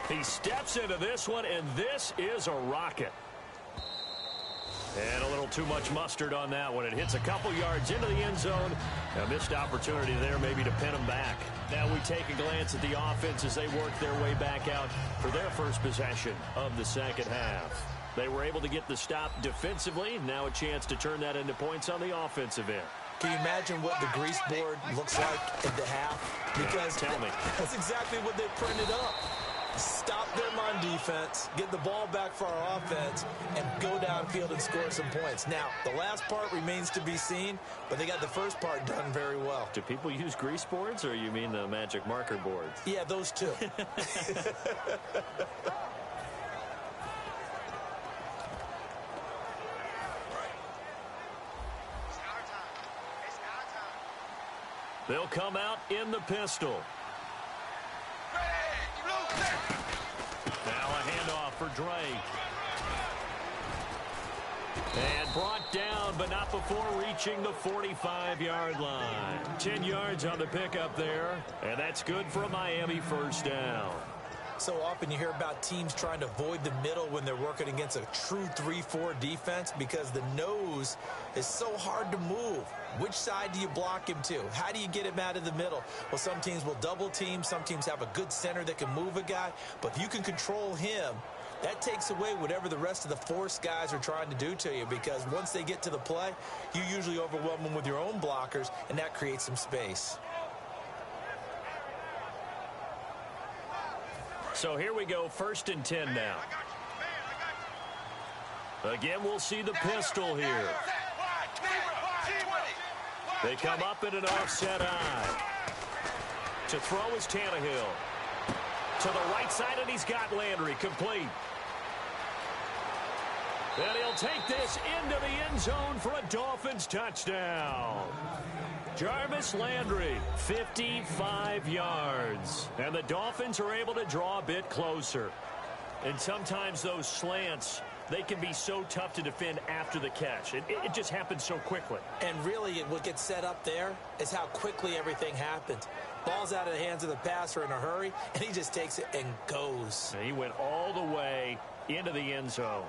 He steps into this one, and this is a rocket. And a little too much mustard on that one. It hits a couple yards into the end zone. A missed opportunity there maybe to pin them back. Now we take a glance at the offense as they work their way back out for their first possession of the second half. They were able to get the stop defensively. Now a chance to turn that into points on the offensive end. Can you imagine what the grease board looks like at the half? Because tell me. That's exactly what they printed up. Stop them on defense, get the ball back for our offense, and go downfield and score some points. Now, the last part remains to be seen, but they got the first part done very well. Do people use grease boards, or you mean the magic marker boards? Yeah, those two. They'll come out in the pistol. Now a handoff for Drake. And brought down, but not before reaching the 45-yard line. 10 yards on the pickup there, and that's good for a Miami first down. So often you hear about teams trying to avoid the middle when they're working against a true 3-4 defense because the nose is so hard to move. Which side do you block him to? How do you get him out of the middle? Well, some teams will double team. Some teams have a good center that can move a guy. But if you can control him, that takes away whatever the rest of the force guys are trying to do to you, because once they get to the play, you usually overwhelm them with your own blockers, and that creates some space. So here we go, 1st and 10 now. Again, we'll see the pistol here. They come up in an offset eye. To throw is Tannehill. To the right side, and he's got Landry complete. And he'll take this into the end zone for a Dolphins touchdown. Jarvis Landry, 55 yards. And the Dolphins are able to draw a bit closer. And sometimes those slants, they can be so tough to defend after the catch. It just happens so quickly. And really, what gets set up there is how quickly everything happens. Ball's out of the hands of the passer in a hurry, and he just takes it and goes. And he went all the way into the end zone.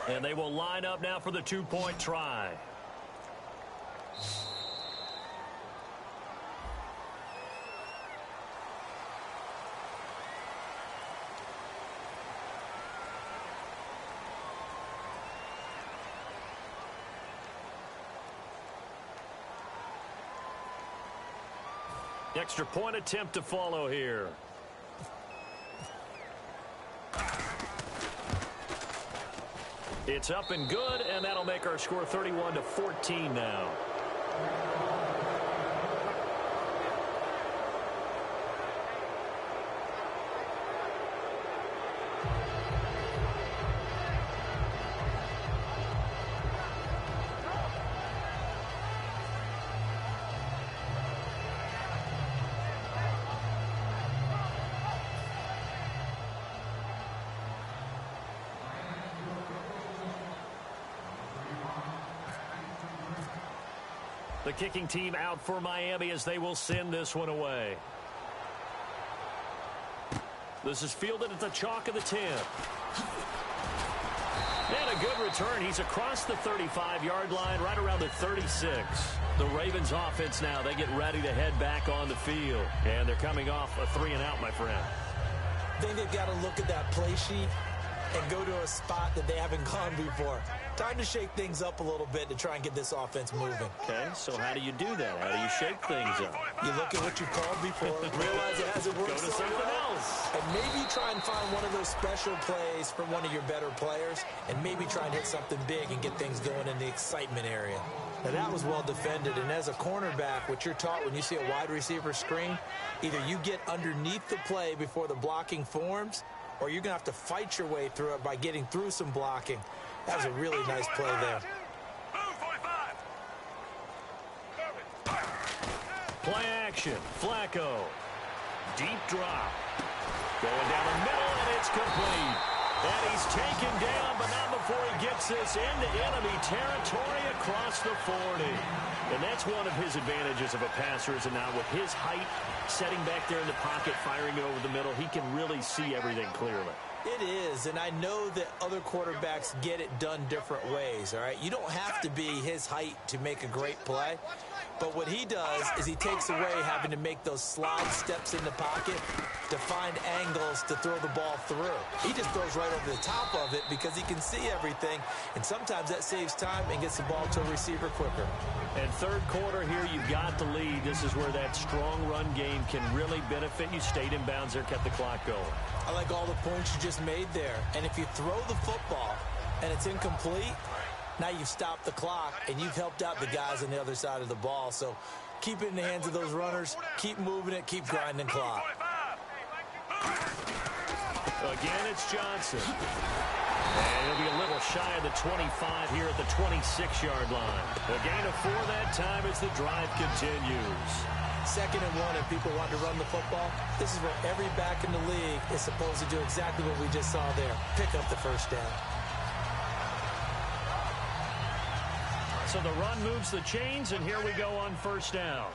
And they will line up now for the two-point try. Extra point attempt to follow here. It's up and good, and that'll make our score 31-14 now. The kicking team out for Miami as they will send this one away. This is fielded at the chalk of the 10. And a good return. He's across the 35-yard line, right around the 36. The Ravens offense now, they get ready to head back on the field. And they're coming off a 3-and-out, my friend. I think they've got to look at that play sheet and go to a spot that they haven't gone before. Time to shake things up a little bit to try and get this offense moving. Okay, so how do you do that? How do you shake things up? You look at what you called before, realize it hasn't worked Go to so something well, else. and maybe try and find one of those special plays from one of your better players, and maybe try and hit something big and get things going in the excitement area. Now, that was well defended, and as a cornerback, what you're taught when you see a wide receiver screen, either you get underneath the play before the blocking forms, or you're going to have to fight your way through it by getting through some blocking. That was a really nice play there. Play action. Flacco. Deep drop. Going down the middle, and it's complete. And he's taken down, but not before he gets this into enemy territory across the 40. And that's one of his advantages of a passer, is now with his height, setting back there in the pocket, firing it over the middle, he can really see everything clearly. It is, and I know that other quarterbacks get it done different ways, all right? You don't have to be his height to make a great play. But what he does is he takes away having to make those slide steps in the pocket to find angles to throw the ball through. He just throws right over the top of it because he can see everything, and sometimes that saves time and gets the ball to a receiver quicker. And third quarter here, you've got the lead. This is where that strong run game can really benefit you. Stayed in bounds there, kept the clock going. I like all the points you just made there. And if you throw the football and it's incomplete, now you've stopped the clock, and you've helped out the guys on the other side of the ball. So keep it in the hands of those runners. Keep moving it. Keep grinding clock. Again, it's Johnson. And he'll be a little shy of the 25 here at the 26-yard line. A gain of 4 that time as the drive continues. 2nd and 1, and people want to run the football. This is where every back in the league is supposed to do exactly what we just saw there. Pick up the first down. So the run moves the chains, and here we go on first down.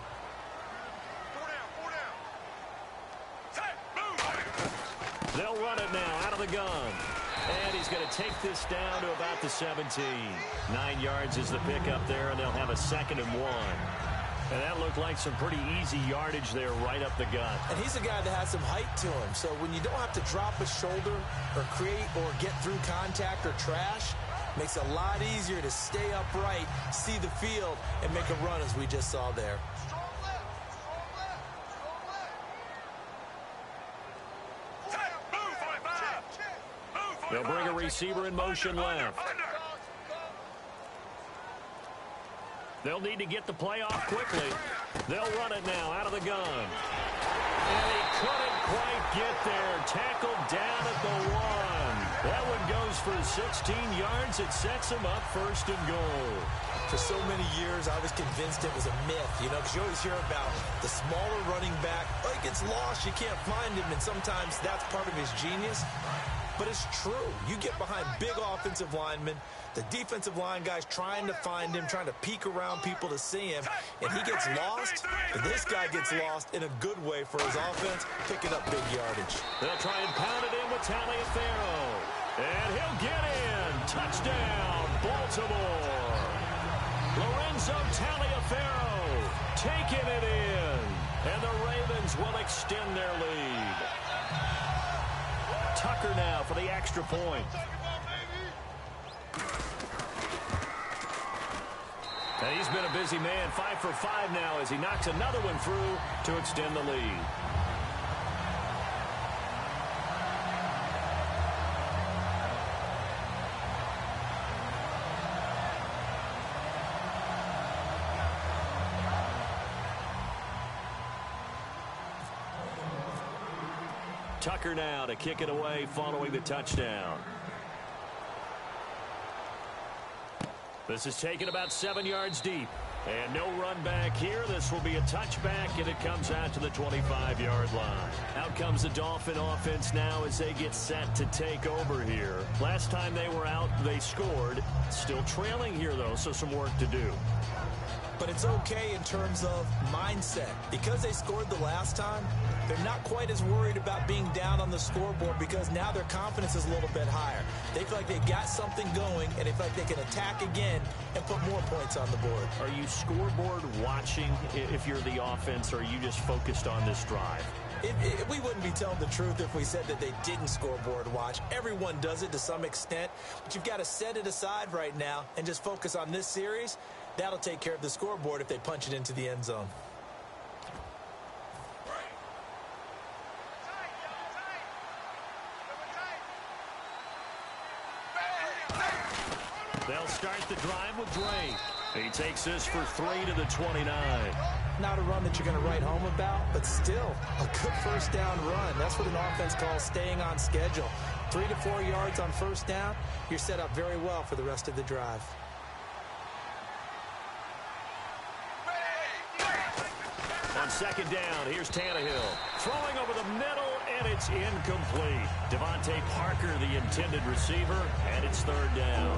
They'll run it now out of the gun. And he's going to take this down to about the 17. 9 yards is the pickup there, and they'll have a 2nd and 1. And that looked like some pretty easy yardage there right up the gut. And he's a guy that has some height to him. So when you don't have to drop a shoulder or create or get through contact or trash, makes it a lot easier to stay upright, see the field, and make a run as we just saw there. They'll bring a receiver in motion left. They'll need to get the play off quickly. They'll run it now out of the gun. And he couldn't quite get there. Tackled down at the 1. That one goes for 16 yards. It sets him up 1st and goal. For so many years, I was convinced it was a myth, because you always hear about the smaller running back. Oh, he gets lost, you can't find him, and sometimes that's part of his genius. But it's true. You get behind big offensive linemen, the defensive line guys trying to find him, trying to peek around people to see him, and he gets lost. And this guy gets lost in a good way for his offense, picking up big yardage. They'll try and pound it in with Taliaferro. And he'll get in. Touchdown, Baltimore. Lorenzo Taliaferro taking it in. And the Ravens will extend their lead. Tucker now for the extra point. And he's been a busy man, 5 for 5 now as he knocks another one through to extend the lead. Tucker now to kick it away following the touchdown. This is taken about 7 yards deep. And no run back here. This will be a touchback, and it comes out to the 25-yard line. Out comes the Dolphin offense now as they get set to take over here. Last time they were out, they scored. Still trailing here, though, so some work to do. But it's okay in terms of mindset. Because they scored the last time, they're not quite as worried about being down on the scoreboard because now their confidence is a little bit higher. They feel like they got something going, and they feel like they can attack again and put more points on the board. Are you scoreboard watching if you're the offense, or are you just focused on this drive? We wouldn't be telling the truth if we said that they didn't scoreboard watch. Everyone does it to some extent, but you've got to set it aside right now and just focus on this series. That'll take care of the scoreboard if they punch it into the end zone. They'll start the drive with Drake. He takes this for 3 to the 29. Not a run that you're going to write home about, but still a good first down run. That's what an offense calls staying on schedule. 3 to 4 yards on first down, you're set up very well for the rest of the drive. On second down. Here's Tannehill. Throwing over the middle, and it's incomplete. Devontae Parker, the intended receiver, and it's third down.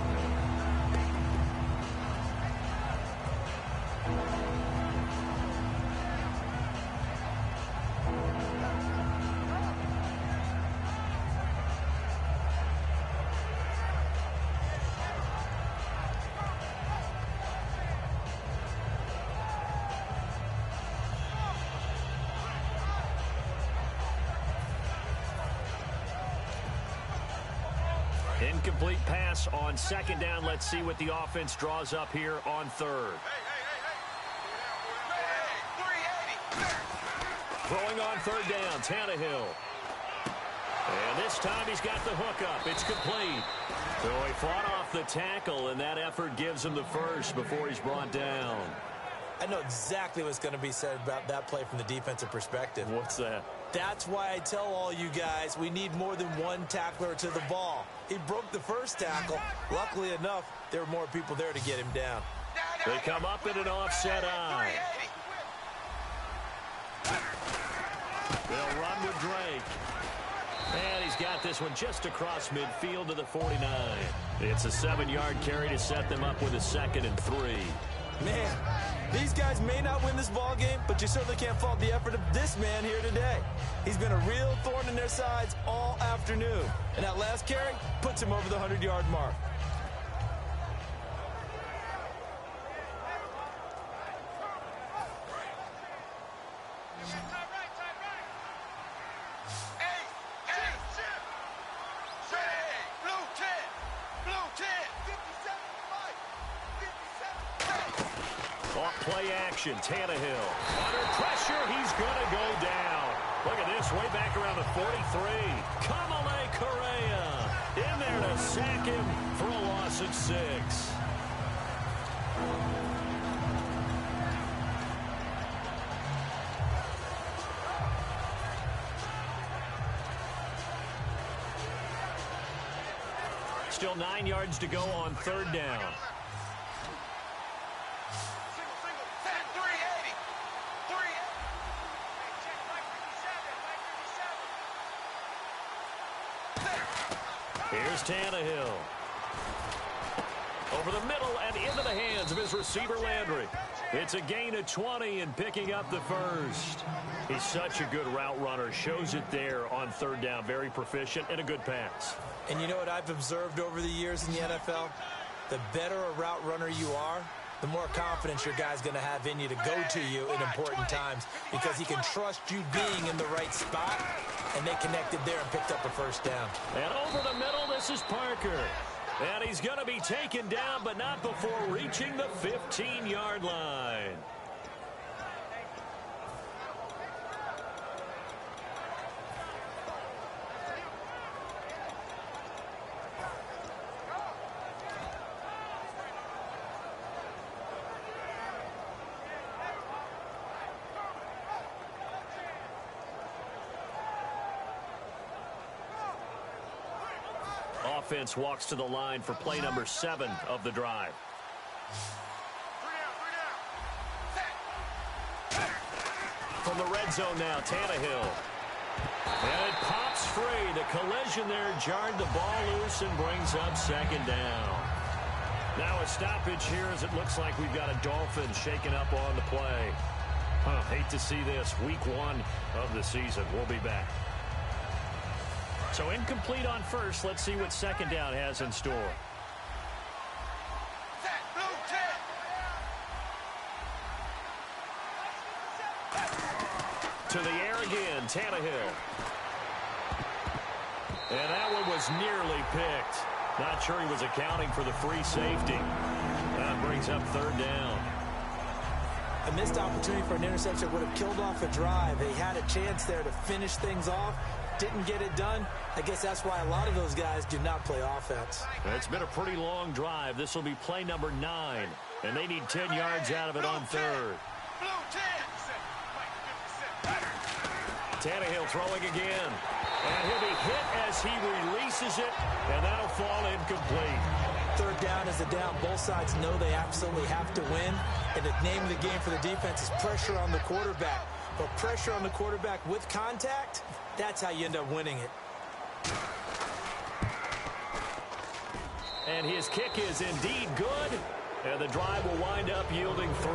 Incomplete pass on second down. Let's see what the offense draws up here on third. Throwing on third down, Tannehill. And this time he's got the hook up. It's complete. So he fought off the tackle, and that effort gives him the first before he's brought down. I know exactly what's going to be said about that play from the defensive perspective. What's that? That's why I tell all you guys we need more than one tackler to the ball. He broke the first tackle. Luckily enough, there were more people there to get him down. They come up in an offset eye. They'll run with Drake. And he's got this one just across midfield to the 49. It's a 7-yard carry to set them up with a 2nd and 3. Man, these guys may not win this ball game, but you certainly can't fault the effort of this man here today. He's been a real thorn in their sides all afternoon. And that last carry puts him over the 100-yard mark. Play action, Tannehill. Under pressure, he's going to go down. Look at this, way back around the 43. Kamale Correa in there to sack him for a loss of 6. Still 9 yards to go on third down. Here's Tannehill. Over the middle and into the hands of his receiver, Landry. It's a gain of 20 and picking up the first. He's such a good route runner. Shows it there on third down. Very proficient and a good pass. And you know what I've observed over the years in the NFL? The better a route runner you are, the more confidence your guy's going to have in you to go to you in important times because he can trust you being in the right spot, and they connected there and picked up a first down. And over the middle, this is Parker. And he's going to be taken down, but not before reaching the 15-yard line. Offense walks to the line for play number 7 of the drive. From the red zone now, Tannehill. And it pops free. The collision there jarred the ball loose and brings up second down. Now a stoppage here as it looks like we've got a Dolphins shaking up on the play. Hate to see this. Week 1 of the season. We'll be back. So incomplete on first. Let's see what second down has in store. To the air again, Tannehill. And that one was nearly picked. Not sure he was accounting for the free safety. That brings up third down. A missed opportunity for an interception would have killed off a drive. They had a chance there to finish things off. Didn't get it done. I guess that's why a lot of those guys do not play offense. It's been a pretty long drive. This will be play number 9. And they need 10 yards out of it on third. Tannehill throwing again. And he'll be hit as he releases it. And that'll fall incomplete. Third down is a down. Both sides know they absolutely have to win. And the name of the game for the defense is pressure on the quarterback. But pressure on the quarterback with contact, that's how you end up winning it. And his kick is indeed good. And the drive will wind up yielding 3.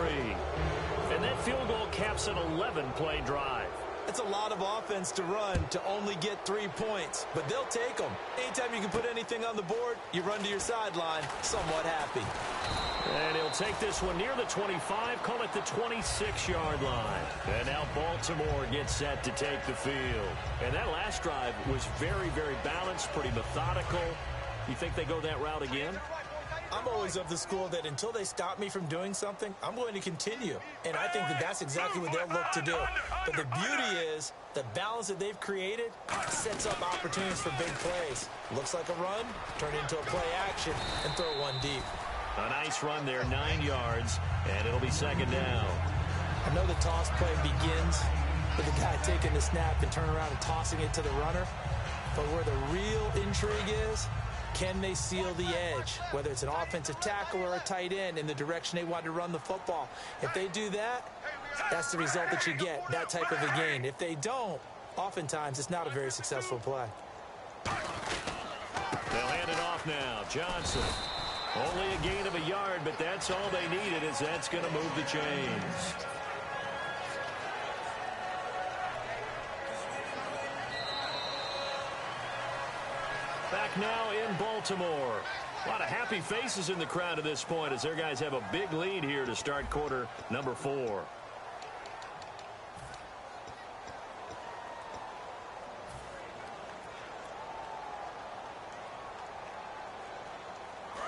And that field goal caps an 11-play drive. It's a lot of offense to run to only get 3 points, but they'll take them. Anytime you can put anything on the board, you run to your sideline somewhat happy. And he'll take this one near the 25, call it the 26-yard line. And now Baltimore gets set to take the field. And that last drive was very, very balanced, pretty methodical. You think they go that route again? I'm always of the school that until they stop me from doing something, I'm going to continue. And I think that that's exactly what they'll look to do. But the beauty is the balance that they've created sets up opportunities for big plays. Looks like a run, turn it into a play action, and throw one deep. A nice run there, 9 yards, and it'll be second down. I know the toss play begins with the guy taking the snap and turning around and tossing it to the runner. But where the real intrigue is, can they seal the edge, whether it's an offensive tackle or a tight end, in the direction they want to run the football? If they do that, that's the result that you get, that type of a gain. If they don't, oftentimes it's not a very successful play. They'll hand it off now. Johnson. Only a gain of a yard, but that's all they needed, as that's going to move the chains. Back now in Baltimore. A lot of happy faces in the crowd at this point as their guys have a big lead here to start quarter number 4.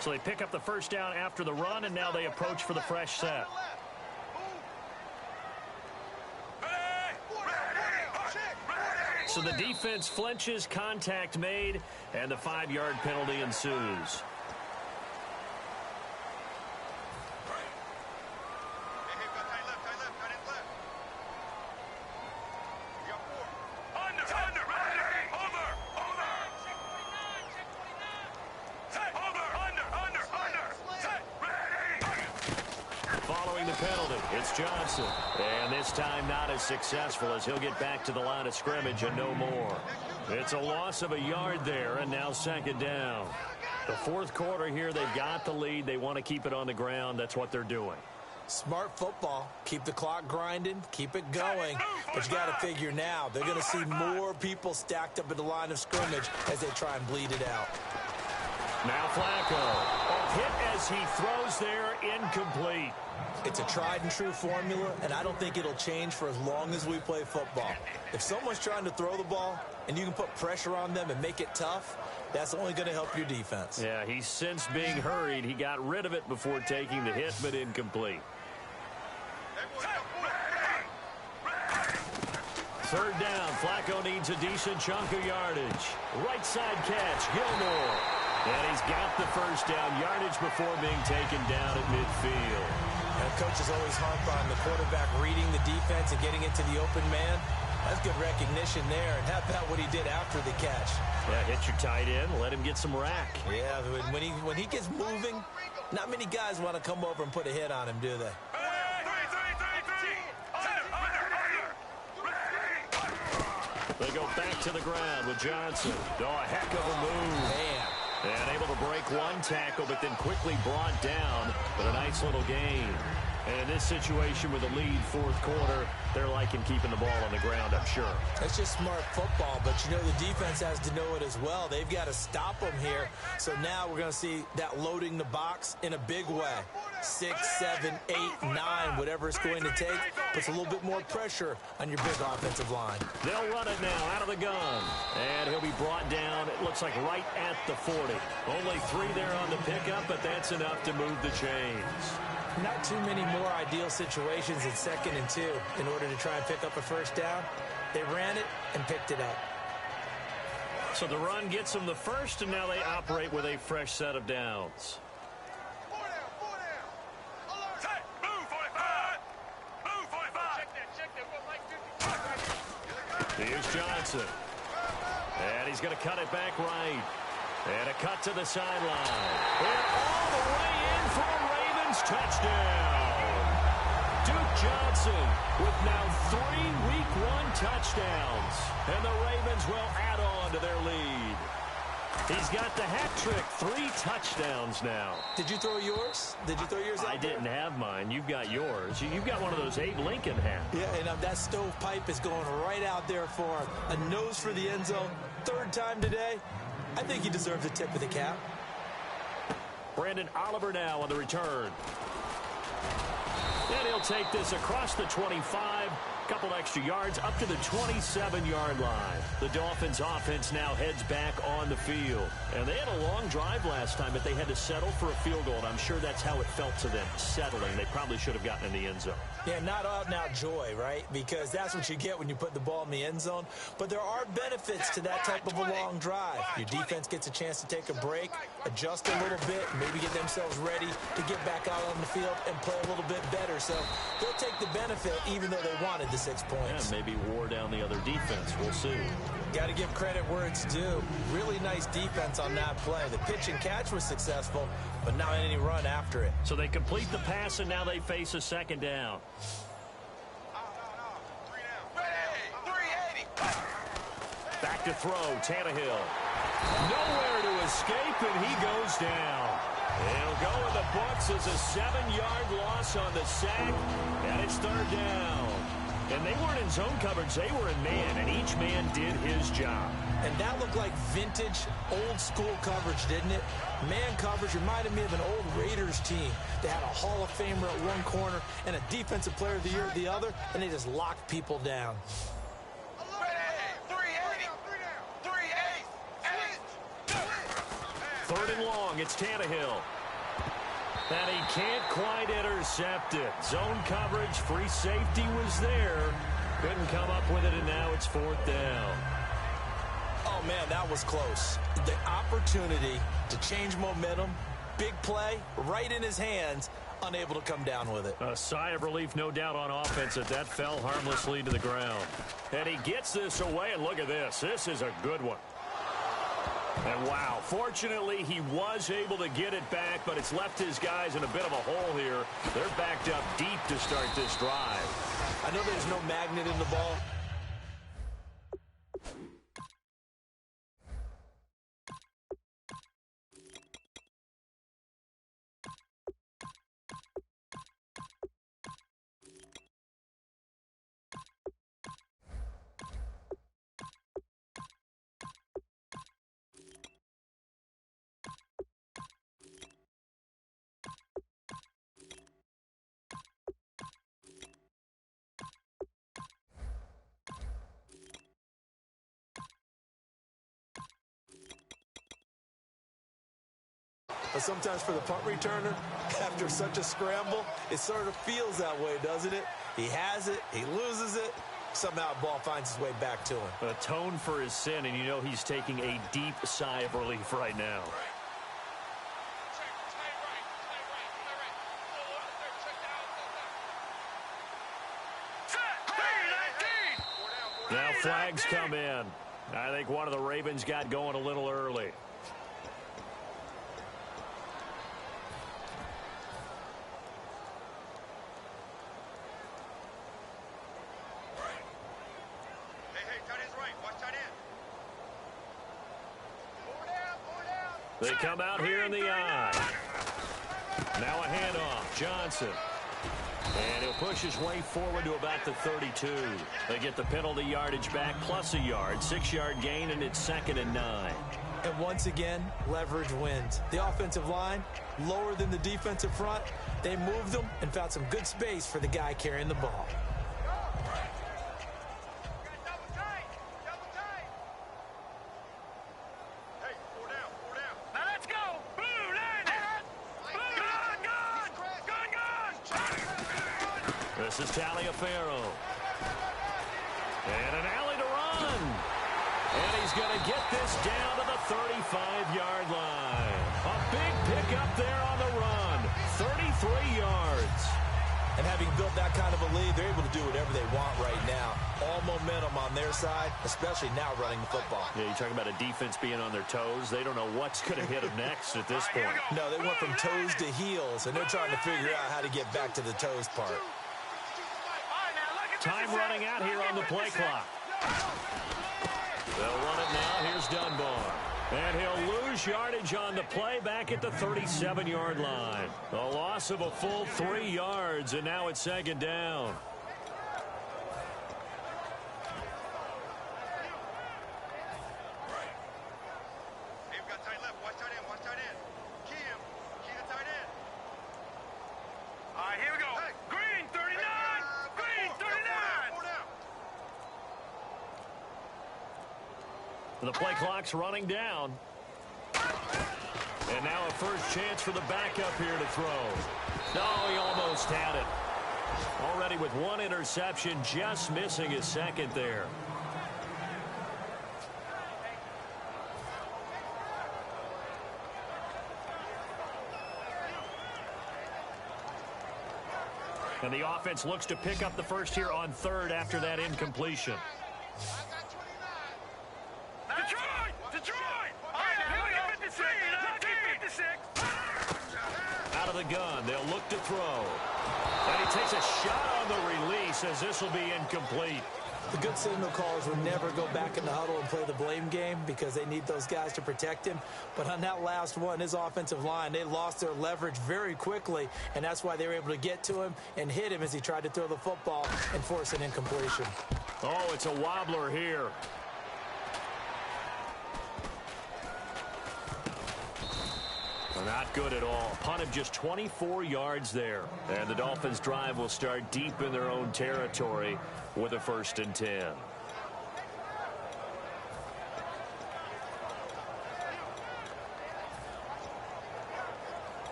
So they pick up the first down after the run, and now they approach for the fresh set. So the defense flinches, contact made, and the 5-yard penalty ensues. Following the penalty, it's Johnson. And this time not as successful, as he'll get back to the line of scrimmage and no more. It's a loss of a yard there, and now second down. The fourth quarter here, they've got the lead. They want to keep it on the ground. That's what they're doing. Smart football. Keep the clock grinding. Keep it going. But you got to figure now, they're going to see more people stacked up at the line of scrimmage as they try and bleed it out. Now Flacco. Hit as he throws there, incomplete. It's a tried and true formula, and I don't think it'll change for as long as we play football. If someone's trying to throw the ball and you can put pressure on them and make it tough, that's only going to help your defense. Yeah, he's since being hurried. He got rid of it before taking the hit, but incomplete. Third down, Flacco needs a decent chunk of yardage. Right side catch, Gilmore. And he's got the first down, yardage before being taken down at midfield. And coaches always harp on the quarterback reading the defense and getting into the open man. That's good recognition there. And how about what he did after the catch? Yeah, hit your tight end, let him get some rack. Yeah, when he gets moving, not many guys want to come over and put a hit on him, do they? They go back to the ground with Johnson. Oh, a heck of a move. Man. And able to break one tackle, but then quickly brought down with a nice little gain. And in this situation with a lead fourth quarter, they're liking keeping the ball on the ground, I'm sure. That's just smart football, but you know the defense has to know it as well. They've got to stop them here. So now we're going to see that loading the box in a big way. 6, 7, 8, 9, whatever it's going to take, puts a little bit more pressure on your big offensive line. They'll run it now out of the gun. And he'll be brought down, it looks like right at the 40. Only 3 there on the pickup, but that's enough to move the chains. Not too many more ideal situations in 2nd and 2 in order to try and pick up a first down. They ran it and picked it up. So the run gets them the first, and now they operate with a fresh set of downs. Here's Johnson. And he's going to cut it back right. And a cut to the sideline. And all the way in for a Ravens touchdown. Duke Johnson with now 3 Week 1 touchdowns. And the Ravens will add on to their lead. He's got the hat trick, 3 touchdowns now. Did you throw yours? Did you throw yours out I didn't have mine. You've got yours. You've got one of those Abe Lincoln hats. Yeah, and that stovepipe is going right out there for a nose for the end zone. 3rd time today. I think he deserves a tip of the cap. Brandon Oliver now on the return. And he'll take this across the 25. Couple extra yards up to the 27-yard line. The Dolphins offense now heads back on the field. And they had a long drive last time, but they had to settle for a field goal. And I'm sure that's how it felt to them, settling. They probably should have gotten in the end zone. Yeah, not out-and-out joy, right? Because that's what you get when you put the ball in the end zone. But there are benefits to that type of a long drive. Your defense gets a chance to take a break, adjust a little bit, maybe get themselves ready to get back out on the field and play a little bit better. So they'll take the benefit even though they wanted the 6 points. Yeah, maybe wore down the other defense. We'll see. Got to give credit where it's due. Really nice defense on that play. The pitch and catch was successful, but not any run after it. So they complete the pass, and now they face a 2nd down. Back to throw, Tannehill. Nowhere to escape, and he goes down. He'll go in the books as a 7-yard loss on the sack, and it's 3rd down. And they weren't in zone coverage, they were in man, and each man did his job. And that looked like vintage, old-school coverage, didn't it? Man coverage reminded me of an old Raiders team. They had a Hall of Famer at one corner and a Defensive Player of the Year at the other, and they just locked people down. 3rd and long, it's Tannehill. And he can't quite intercept it. Zone coverage, free safety was there. Couldn't come up with it, and now it's 4th down. Oh, man, that was close. The opportunity to change momentum, big play, right in his hands, unable to come down with it. A sigh of relief, no doubt, on offense as that fell harmlessly to the ground. And he gets this away, and look at this. This is a good one. And wow, fortunately he was able to get it back, but it's left his guys in a bit of a hole here. They're backed up deep to start this drive. I know there's no magnet in the ball. But sometimes for the punt returner, after such a scramble, it sort of feels that way, doesn't it? He has it, he loses it, somehow the ball finds its way back to him. Atone for his sin, and you know he's taking a deep sigh of relief right now. Now flags come in. I think one of the Ravens got going a little early. They come out here in the eye. Now a handoff. Johnson. And he'll push his way forward to about the 32. They get the penalty yardage back plus a yard. 6-yard gain, and it's 2nd and 9. And once again, leverage wins. The offensive line, lower than the defensive front. They moved them and found some good space for the guy carrying the ball. This is Taliaferro. And an alley to run. And he's going to get this down to the 35-yard line. A big pickup there on the run. 33 yards. And having built that kind of a lead, they're able to do whatever they want right now. All momentum on their side, especially now running the football. Yeah, you're talking about a defense being on their toes. They don't know what's going to hit them next at this point. No, they went from toes to heels, and they're trying to figure out how to get back to the toes part. Time running out here on the play clock. They'll run it now. Here's Dunbar. And he'll lose yardage on the play back at the 37-yard line. A loss of a full 3 yards, and now it's second down. We've got tight left. Watch tight end. Watch tight end. Key him. Key the tight end. All right, here we go. Hey. Green, 39. Green, 39. Four down. The play clock's running down. And now a first chance for the backup here to throw. No, he almost had it. Already with 1 interception, just missing his second there. And the offense looks to pick up the first here on third after that incompletion. Out of the gun, they'll look to throw. And he takes a shot on the release as this will be incomplete. The good signal callers will never go back in the huddle and play the blame game because they need those guys to protect him. But on that last one, his offensive line, they lost their leverage very quickly, and that's why they were able to get to him and hit him as he tried to throw the football and force an incompletion. Oh, it's a wobbler here. Not good at all. Punt of just 24 yards there. And the Dolphins' drive will start deep in their own territory with a 1st and 10.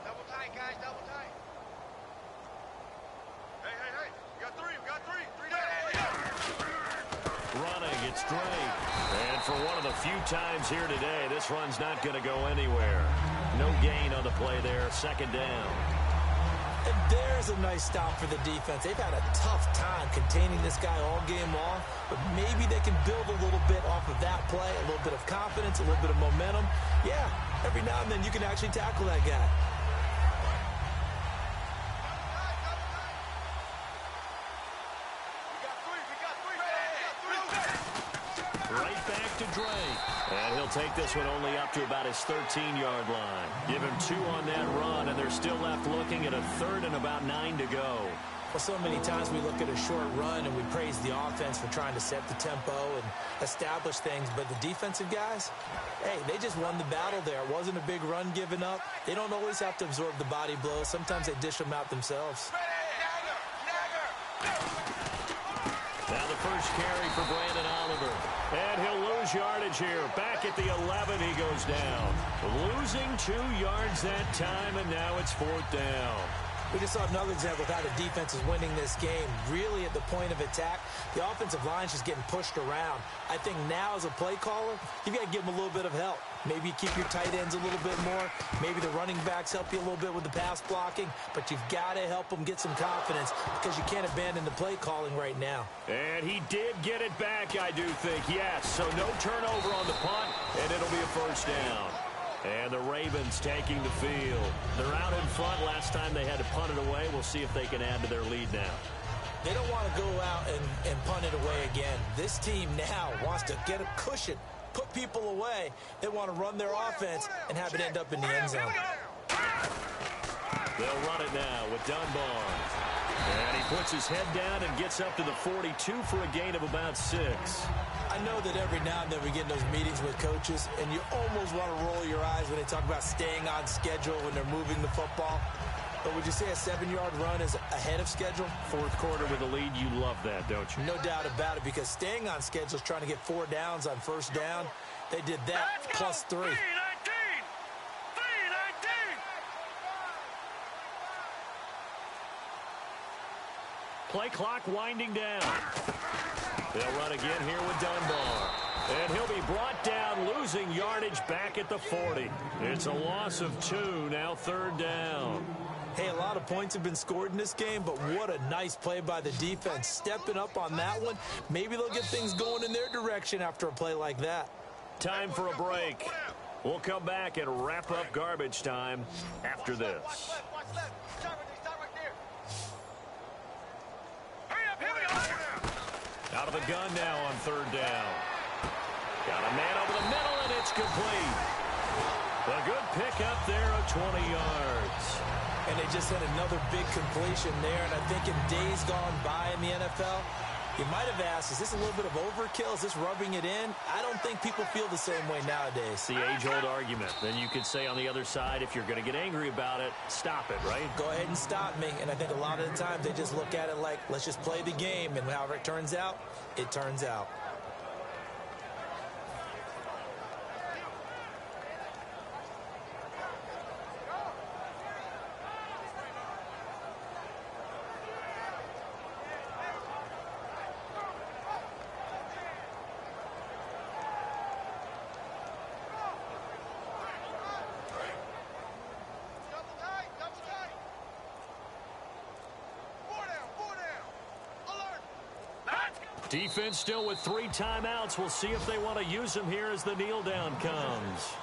Double tight, guys. Double tight. Hey, hey, hey. We got 3. We got 3. 3 down. Running, it's Drake. And for one of the few times here today, this run's not going to go anywhere. No gain on the play there. Second down. And there's a nice stop for the defense. They've had a tough time containing this guy all game long, but maybe they can build a little bit off of that play, a little bit of confidence, a little bit of momentum. Yeah, every now and then you can actually tackle that guy. And he'll take this one only up to about his 13-yard line. Give him 2 on that run, and they're still left looking at a 3rd and about 9 to go. Well, so many times we look at a short run and we praise the offense for trying to set the tempo and establish things, but the defensive guys, hey, they just won the battle there. It wasn't a big run given up. They don't always have to absorb the body blows. Sometimes they dish them out themselves. Now the first carry for Brandon Oliver. And he'll lose yardage here. Back at the 11, he goes down. Losing 2 yards that time, and now it's 4th down. We just saw another example of how the defense is winning this game. Really at the point of attack, the offensive line's just getting pushed around. I think now as a play caller, you've got to give them a little bit of help. Maybe you keep your tight ends a little bit more. Maybe the running backs help you a little bit with the pass blocking. But you've got to help them get some confidence because you can't abandon the play calling right now. And he did get it back, I do think, yes. So no turnover on the punt, and it'll be a 1st down. And the Ravens taking the field. They're out in front. Last time they had to punt it away. We'll see if they can add to their lead now. They don't want to go out and punt it away again. This team now wants to get a cushion, put people away. They want to run their offense and have it end up in the end zone. They'll run it now with Dunbar. And he puts his head down and gets up to the 42 for a gain of about 6. I know that every now and then we get in those meetings with coaches, and you almost want to roll your eyes when they talk about staying on schedule when they're moving the football. But would you say a 7-yard run is ahead of schedule? 4th quarter with a lead, you love that, don't you? No doubt about it, because staying on schedule is trying to get 4 downs on 1st down. They did that plus 3. 3-19. Play clock winding down. They'll run again here with Dunbar. And he'll be brought down, losing yardage back at the 40. It's a loss of 2, now 3rd down. Hey, a lot of points have been scored in this game, but what a nice play by the defense. Stepping up on that one. Maybe they'll get things going in their direction after a play like that. Time for a break. We'll come back and wrap up garbage time after this. Watch left. the gun now on third down. Got a man over the middle, and it's complete. A good pickup there of 20 yards. And they just had another big completion there. And I think in days gone by in the NFL, you might have asked, is this a little bit of overkill? Is this rubbing it in? I don't think people feel the same way nowadays. It's the age-old argument. Then you could say on the other side, if you're going to get angry about it, stop it, right? Go ahead and stop me. And I think a lot of the time they just look at it like, let's just play the game. And however it turns out, it turns out. Defense still with 3 timeouts. We'll see if they want to use them here as the kneel down comes.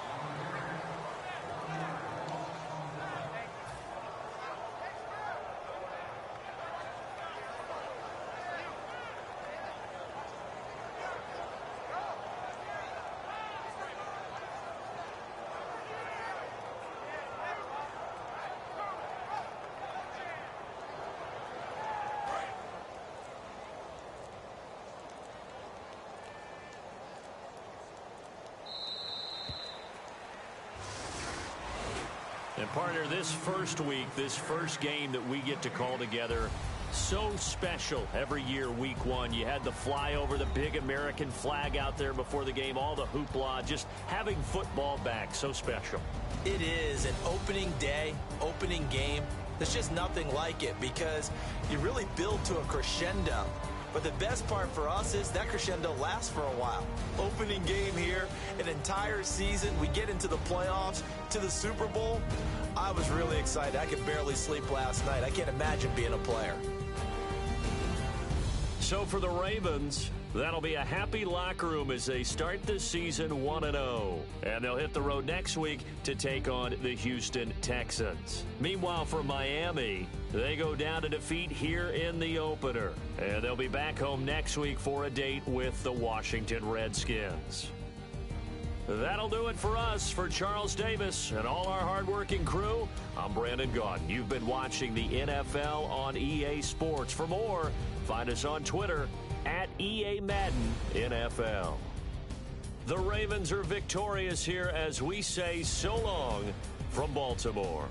And partner, this first week, this first game that we get to call together, so special every year, week 1. You had the flyover, the big American flag out there before the game, all the hoopla, just having football back, so special. It is an opening day, opening game. There's just nothing like it because you really build to a crescendo. But the best part for us is that crescendo lasts for a while. Opening game here, an entire season. We get into the playoffs, to the Super Bowl. I was really excited. I could barely sleep last night. I can't imagine being a player. So for the Ravens, that'll be a happy locker room as they start this season 1-0. And they'll hit the road next week to take on the Houston Texans. Meanwhile, for Miami, they go down to defeat here in the opener. And they'll be back home next week for a date with the Washington Redskins. That'll do it for us. For Charles Davis and all our hardworking crew, I'm Brandon Gaudin. You've been watching the NFL on EA Sports. For more, find us on Twitter at EA Madden NFL. The Ravens are victorious here as we say so long from Baltimore.